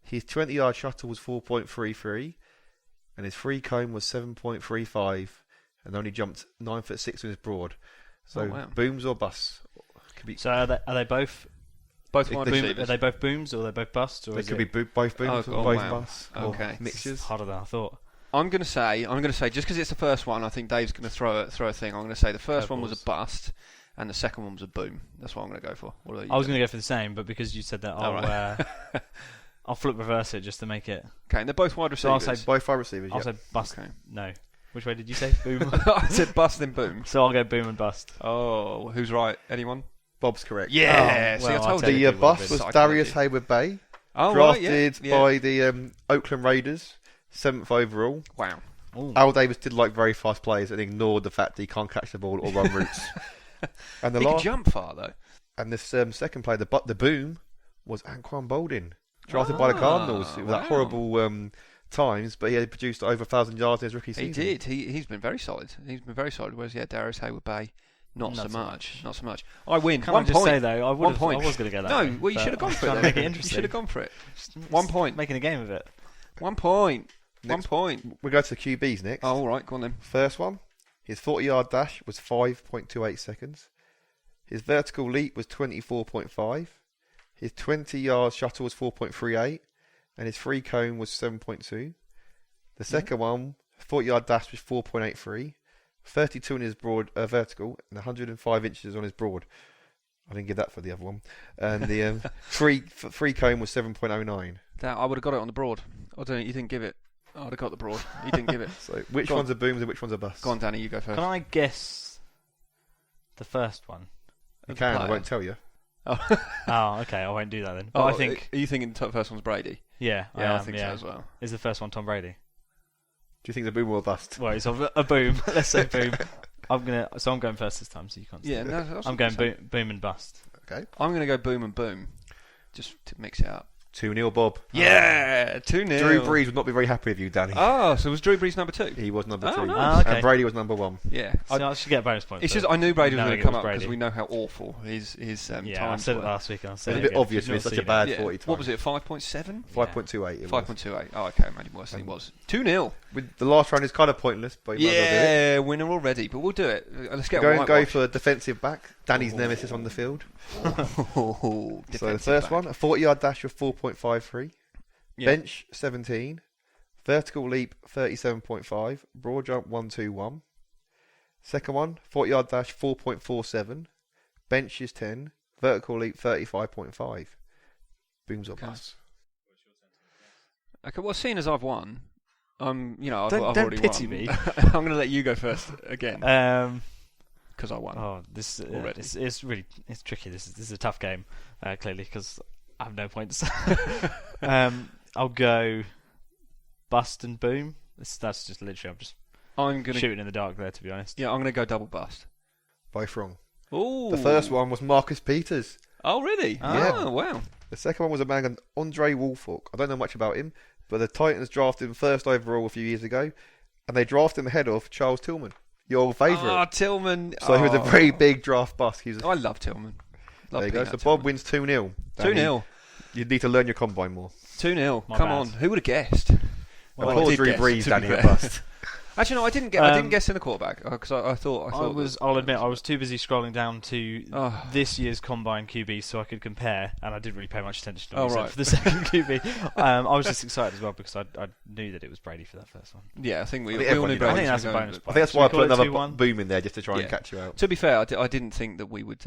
His 20-yard shuttle was 4.33, and his free cone was 7.35, and only jumped 9'6" with his broad. So, wow. Booms or busts? So are they both? Both They- wide they- receivers. Are they both booms or are they both busts? Or They is could it be both booms Oh, or both wow. busts. Okay. Or mixtures. harder than I thought? I'm going to say, just because it's the first one, I think Dave's going to throw a thing. I'm going to say the first one was a Curveballs. bust, and the second one was a boom. That's what I'm going to go for. What about you? I was going to go for the same, but because you said that, All right. I'll flip reverse it just to make it. Okay, and they're both wide So I'll receivers. say Both wide receivers, I'll yeah. say bust. Okay. No. Which way did you say? Boom. I said bust, then boom. So I'll go boom and bust. Oh, who's right? Anyone? Bob's correct. Yeah. Oh, See, well, I told I'll you. take The it would have bust been was psychology. Darius Hayward-Bay, Oh, drafted right, yeah. by the Oakland Raiders, 7th overall. Wow. Ooh. Al Davis did like very fast players and ignored the fact that he can't catch the ball or run routes. And the He can last, jump far though. and this second player, the boom, was Anquan Boldin, drafted by the Cardinals. It was wow. at horrible times, but he had produced over 1,000 yards in his rookie He season. did. He's been very solid. He's been very solid. Whereas Darius Hayward-Bay, not so much. Not so much. I win. Can One I just point. say though, I 1 point. was going to go that No, way, well, you but should have gone I'm for it. trying to then. make it You interesting. should have gone for it. 1 point. Making a game of it. 1 point. Next- 1 point. We go to the QBs next. Oh, all right. Go on then. First one, his 40-yard dash was 5.28 seconds. His vertical leap was 24.5. His 20-yard shuttle was 4.38, and his free cone was 7.2. The second one, 40-yard dash was 4.83, 32 in his broad vertical, and 105 inches on his broad. I didn't give that for the other one. And the free cone was 7.09. I would have got it on the broad. I don't. You didn't give it. I would have got the broad. You didn't give it. So which Go on. one's a booms and which one's a bust? Go on, Danny. You go first. Can I guess the first one? You the can, I player? won't tell you. Oh, Oh, okay. I won't do that then. But I think, Are you thinking the first one's Brady? yeah, Yeah, I am, think yeah. so as well. Is the first one Tom Brady? Do you think it's a boom or a bust? Well, it's a boom. Let's say boom. I'm going first this time, so you can't. Yeah. say. No. that's I'm what going saying. boom and bust. Okay. I'm going to go boom and boom, just to mix it up. 2-0 Bob. Yeah. 2-0. Drew Brees would not be very happy with you, Danny. Oh, so was Drew Brees number 2? He was number Oh, 2. nice. Ah, okay. And Brady was number 1. Yeah. So I should get a bonus point. It's for just I knew Brady was knowing going to it come was up because Brady. we know how awful his Yeah, I times said were. it last week. I'll say It's a it bit again. obvious, You've it's not such a seen bad it. Yeah. 40 time. What was it? 5.7? 5.28 it was. 5.28. Oh, okay, made it worse than it was. 2-0. With the last round is kind of pointless, but you might as well do it. Yeah, winner already, but we'll do it. Let's get Go a and go whitewash. for defensive back. Danny's Oh. nemesis on the field. So So the first one, a 40-yard dash of 4.53. Yeah. Bench 17. Vertical leap 37.5. Broad jump 121. Second one, 40-yard dash 4.47. Bench is 10. Vertical leap 35.5. Booms or Okay. busts. Okay, well, seeing as I've won, I've Don't already pity won. me. I'm going to let you go first again because I won. Oh, this Already. it's really tricky. This is a tough game, clearly, because I have no points. I'll go bust and boom. That's just literally I'm just I'm going to shooting in the dark there, to be honest. I'm going to go double bust. Both wrong. Oh, The first one was Marcus Peters. Oh, really? Yeah. Oh, wow. The second one was a man named Andre Woolfolk. I don't know much about him, but the Titans drafted him first overall a few years ago, and they drafted him ahead of Charles Tillman, your old favourite. Oh, Tillman. So he was a very big draft bust. He was I love Tillman. Love there you go. Peanut So Bob Tillman. wins 2-0. 2-0. You need to learn your combine more. 2-0. My Come bad. on. Who would have guessed? Well, I Applause did Drew guess, Brees, to Danny, be a fair. bust. Actually, no, I didn't get. I didn't guess in the quarterback because I thought. I'll admit I was too busy scrolling down to Oh. this year's combine QB so I could compare, and I didn't really pay much attention to Oh, it right. for the second QB. I was just excited as well because I knew that it was Brady for that first one. Yeah, I think we I think all everyone knew did. Brady I think was that's a gonna bonus go. point. I think that's Should why I we put call it another 2-1? boom in there just to try Yeah. and catch you out. To be fair, I didn't think that we would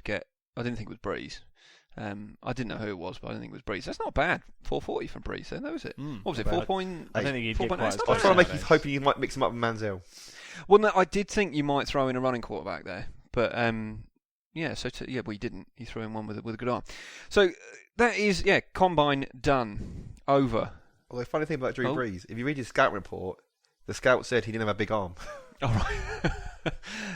get I didn't think it was Breeze. I didn't know who it was, but I didn't think it was Breeze. That's not bad. 440 from Breeze, then, was it? What was it? 4 point? I don't think he'd get 4.8. quite as It's not I was bad. trying to make you hoping you might mix him up with Manziel. Well, no, I did think you might throw in a running quarterback there, but yeah. So well, you didn't. You threw in one with a good arm. So that is combine done, over. Although the funny thing about Drew Oh. Brees, if you read his scout report, the scout said he didn't have a big arm. All right.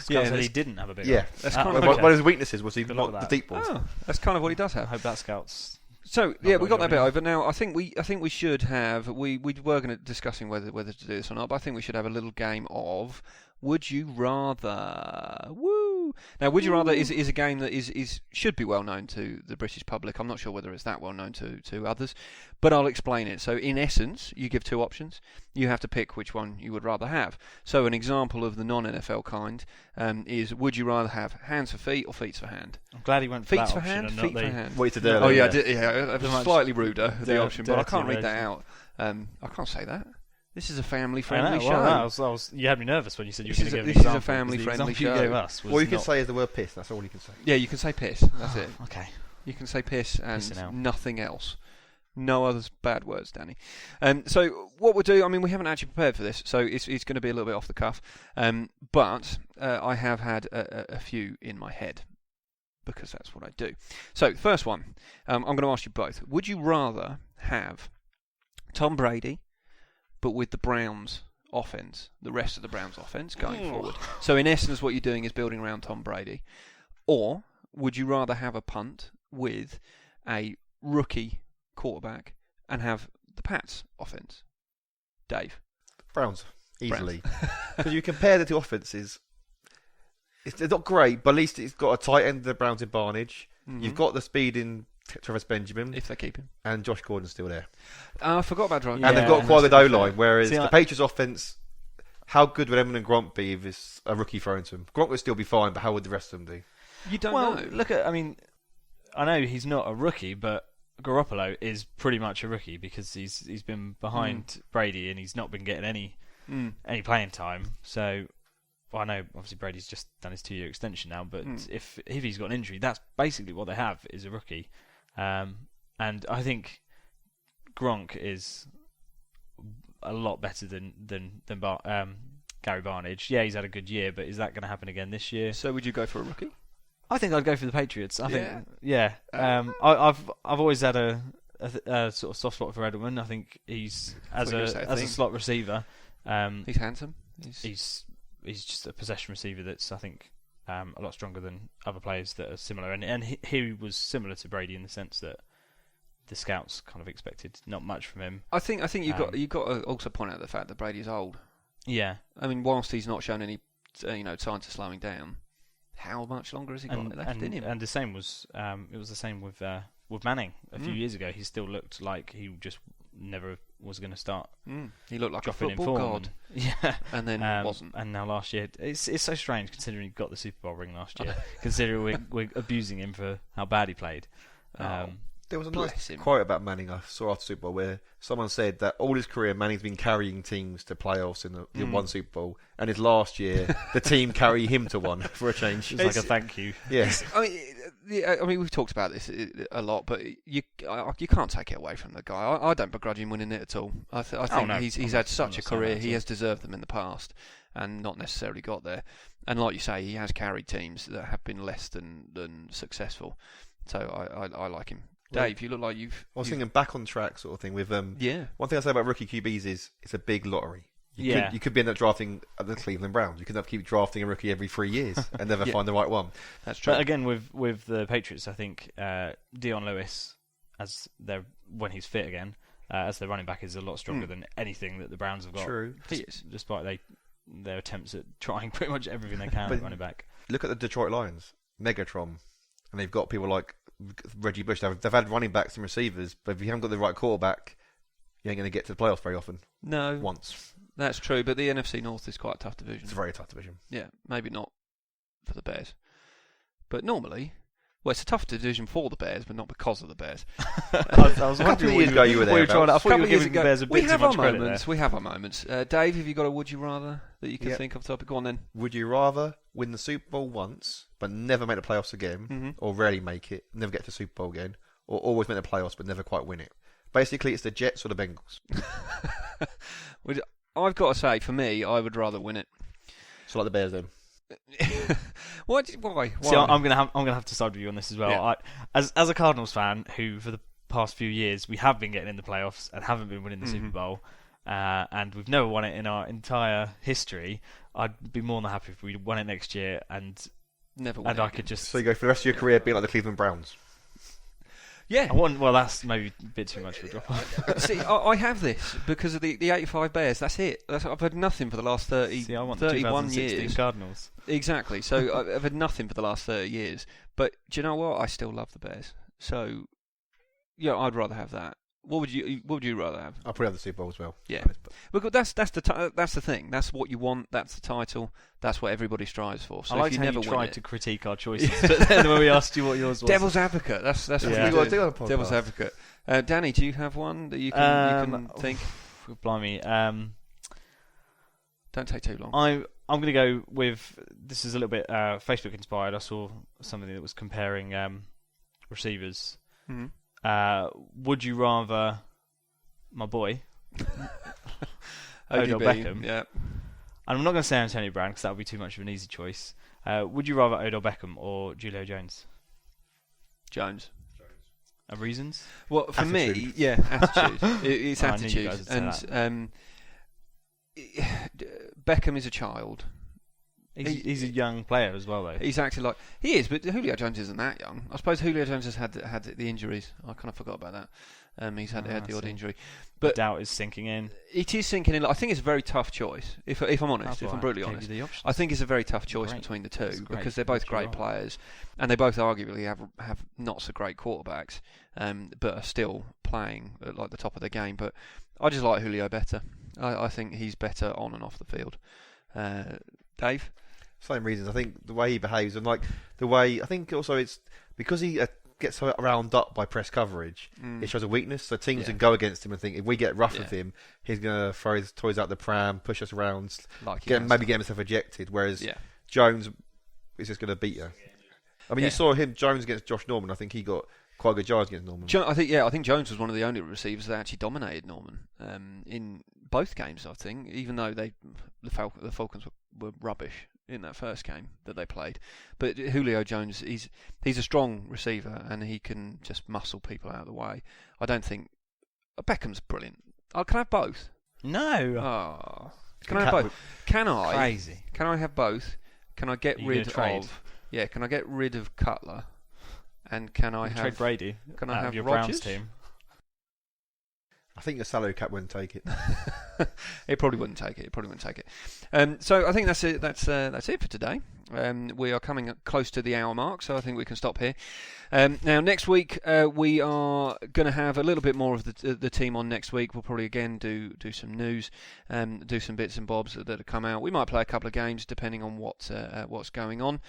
Scott said he didn't have a big Yeah, arm. That's Ah, kind of One okay. of his weaknesses was he Good not luck the with deep balls. Oh, that's kind of what he does I have. hope that scouts. So yeah, we got that bit going over. Now I think we should have. We were going to discussing whether to do this or not, but I think we should have a little game of Would You Rather. Woo! Now, Would You Rather is a game that is should be well known to the British public. I'm not sure whether it's that well known to others, but I'll explain it. So in essence, you give two options. You have to pick which one you would rather have. So an example of the non-NFL kind is: Would you rather have hands for feet or feet for hand? I'm glad he went for Feet that for option hand, and feet not for the. hand. What you did Oh, Oh earlier. yeah, I did, it was much slightly ruder the dir- option, but I can't dirty read that version. out. I can't say that. This is a I family-friendly know, show. well, I was, you had me nervous when you said you were This going to is give a- an this is a example, because family-friendly the example show. you gave us was All you can not- say is the word piss. That's all you can say. Yeah, you can say piss. That's it. Okay. You can say piss Pissing out. and nothing else. No other bad words, Danny. So what we'll do, I mean, we haven't actually prepared for this, so it's going to be a little bit off the cuff. But I have had a few in my head, because that's what I do. So, first one, I'm going to ask you both. Would you rather have Tom Brady, but with the Browns offense, the rest of the Browns offense going forward? So, in essence, what you're doing is building around Tom Brady. Or would you rather have a punt with a rookie quarterback and have the Pats offense? Dave? Browns, easily. Because you compare the two offences, they're not great, but at least it's got a tight end of the Browns advantage. Mm-hmm. You've got the speed in Travis Benjamin, If they keep him. and Josh Gordon's still there. I forgot about Drake. And they've got Yeah, quite a good that's to be O-line, fair. whereas See, the Patriots offense, how good would Evan and Gronk be if it's a rookie thrown to him? Gronk would still be fine, but how would the rest of them do? You don't Well, know. look at. I mean, I know he's not a rookie, but Garoppolo is pretty much a rookie because he's been behind Brady and he's not been getting any playing time. So, well, I know obviously Brady's just done his 2-year extension now, but if he's got an injury, that's basically what they have is a rookie. And I think Gronk is a lot better than Gary Barnage. Yeah, he's had a good year, but is that going to happen again this year? So would you go for a rookie? I think I'd go for the Patriots. I Yeah. think, yeah. I've always had a sort of soft spot for Edelman. I think he's I thought you were gonna say a as thing. a slot receiver. He's handsome. He's just a possession receiver that's I think a lot stronger than other players that are similar. And he was similar to Brady in the sense that the scouts kind of expected not much from him. I think you've got to also point out the fact that Brady's old. Yeah, I mean, whilst he's not shown any signs of slowing down, how much longer has he got left in him? and the same was it was the same with Manning a few years ago. He still looked like he just never was going to start. He looked like a dropping in football form. god, Yeah, and then wasn't. And now last year, it's so strange considering he got the Super Bowl ring last year. Considering we're abusing him for how bad he played. There was a Bless nice him. quote about Manning I saw after Super Bowl where someone said that all his career Manning's been carrying teams to playoffs in one Super Bowl, and his last year the team carry him to one for a change. It's like a thank you. Yes, I mean, we've talked about this a lot, but you can't take it away from the guy. I don't begrudge him winning it at all. I think no, he's I'm had not such a saying that career. at He all. has deserved them in the past, and not necessarily got there. And like you say, he has carried teams that have been less than successful. So I like him. Dave, you look like you've. I was thinking back on track sort of thing with Yeah. One thing I say about rookie QBs is it's a big lottery. You could be end up drafting the Cleveland Browns. You could have to keep drafting a rookie every 3 years and never Yeah. find the right one. That's true. But again, with the Patriots, I think Dion Lewis, when he's fit again, as their running back, is a lot stronger than anything that the Browns have got. True. He is. Despite their attempts at trying pretty much everything they can But- at running back. Look at the Detroit Lions, Megatron, and they've got people like Reggie Bush. They've had running backs and receivers, but if you haven't got the right quarterback, you ain't going to get to the playoffs very often. No, Once. that's true. But the NFC North is quite a tough division. It's a very tough division. Yeah, maybe not for the Bears, but normally Well, it's a tough division for the Bears, but not because of the Bears. I was A couple wondering of years ago you were there. trying to, I thought you were Couple of years giving the ago, Bears a we bit too have our much credit moments. there. We have our moments. Dave, have you got a would you rather that you can Yep. think of the topic? Go on then. Would you rather win the Super Bowl once, but never make the playoffs again, or rarely make it, never get to the Super Bowl again, or always make the playoffs but never quite win it? Basically, it's the Jets or the Bengals. I've got to say, for me, I would rather win it. So like the Bears then. Why? Why? See, I'm gonna have to side with you on this as well. Yeah. As a Cardinals fan, who for the past few years we have been getting in the playoffs and haven't been winning the Super Bowl, and we've never won it in our entire history. I'd be more than happy if we won it next year and Never win I it. could just. So you go for the rest of your career being like the Cleveland Browns. Yeah. Well, that's maybe a bit too much of a drop off. See, I have this because of the 85 Bears. That's it. I've had nothing for the last 30, See, I want the 31 2016 years. Cardinals. Exactly. So I've had nothing for the last 30 years. But do you know what? I still love the Bears. So yeah, I'd rather have that. What would you rather have? I'll probably have the Super Bowl as well. Yeah. But that's the thing. That's what you want. That's the title. That's what everybody strives for. So I liked if you how never you win tried it, to critique our choices, but then when we asked you what yours was, devil's advocate. That's what Yeah. we What do you want to do on a podcast? Devil's advocate. Danny, do you have one that you can think? Blimey. Don't take too long. I'm going to go with, this is a little bit Facebook inspired. I saw something that was comparing receivers. Would you rather my boy Odell Beckham? Yeah. And I'm not going to say Antonio Brown because that would be too much of an easy choice. Would you rather Odell Beckham or Julio Jones? Jones. Reasons? Well, for me, Attitude. yeah, attitude. It's Oh, I knew you attitude, guys would say and Beckham is a child. He's a young player as well, though. He's acting like he is, but Julio Jones isn't that young. I suppose Julio Jones has had the injuries. I kind of forgot about that. He's had the odd injury, The but doubt is sinking in. it is sinking in. I think it's a very tough choice. If I'm honest, if I'm brutally honest, I think it's a very tough choice between the two because they're both great players, and they both arguably have not so great quarterbacks, but are still playing at like the top of their game. But I just like Julio better. I think he's better on and off the field. Dave? Same reasons. I think the way he behaves and like the way I think also it's because he gets so round up by press coverage. It shows a weakness. So teams can go against him and think if we get rough with him, he's gonna throw his toys out the pram, push us around, maybe get himself ejected. Whereas Jones is just gonna beat you. I mean, you saw him Jones against Josh Norman. I think he got quite good yards against Norman. I think Jones was one of the only receivers that actually dominated Norman in both games. I think, even though the Falcons were rubbish in that first game that they played, but Julio Jones, he's a strong receiver and he can just muscle people out of the way. I don't think Beckham's brilliant. Can I have both? No. Oh, can I have both? Can I? Crazy. Can I have both? Can I get rid of? Yeah. Can I get rid of Cutler? And can I have trade Brady? Can I out have of your Rodgers? Browns team? I think the salary cap wouldn't take it. It probably wouldn't take it. So I think that's it. That's it for today. We are coming close to the hour mark, so I think we can stop here. Now next week we are going to have a little bit more of the team on next week. We'll probably again do some news, do some bits and bobs that have come out. We might play a couple of games depending on what's going on.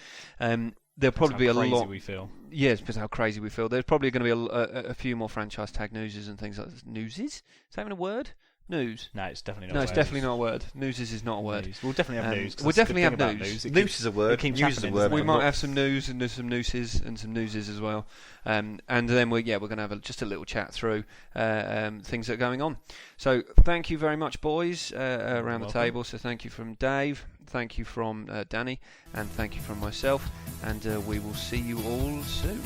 There'll probably be a lot. We feel. Yes, because how crazy we feel. There's probably going to be a few more franchise tag newses and things like this. Newses? Is that even a word? News? No, it's definitely not. No, a it's word. definitely not a word. Newses is not a word. News. We'll definitely have news. 'cause We'll that's the definitely good have thing about news. News is a word. it keeps News is a happening, word. doesn't We it? might have some news and some nooses and some newses as well, and then we're going to have just a little chat through things that are going on. So thank you very much, boys, around the table. So thank you from Dave, thank you from Danny, and thank you from myself. And we will see you all soon.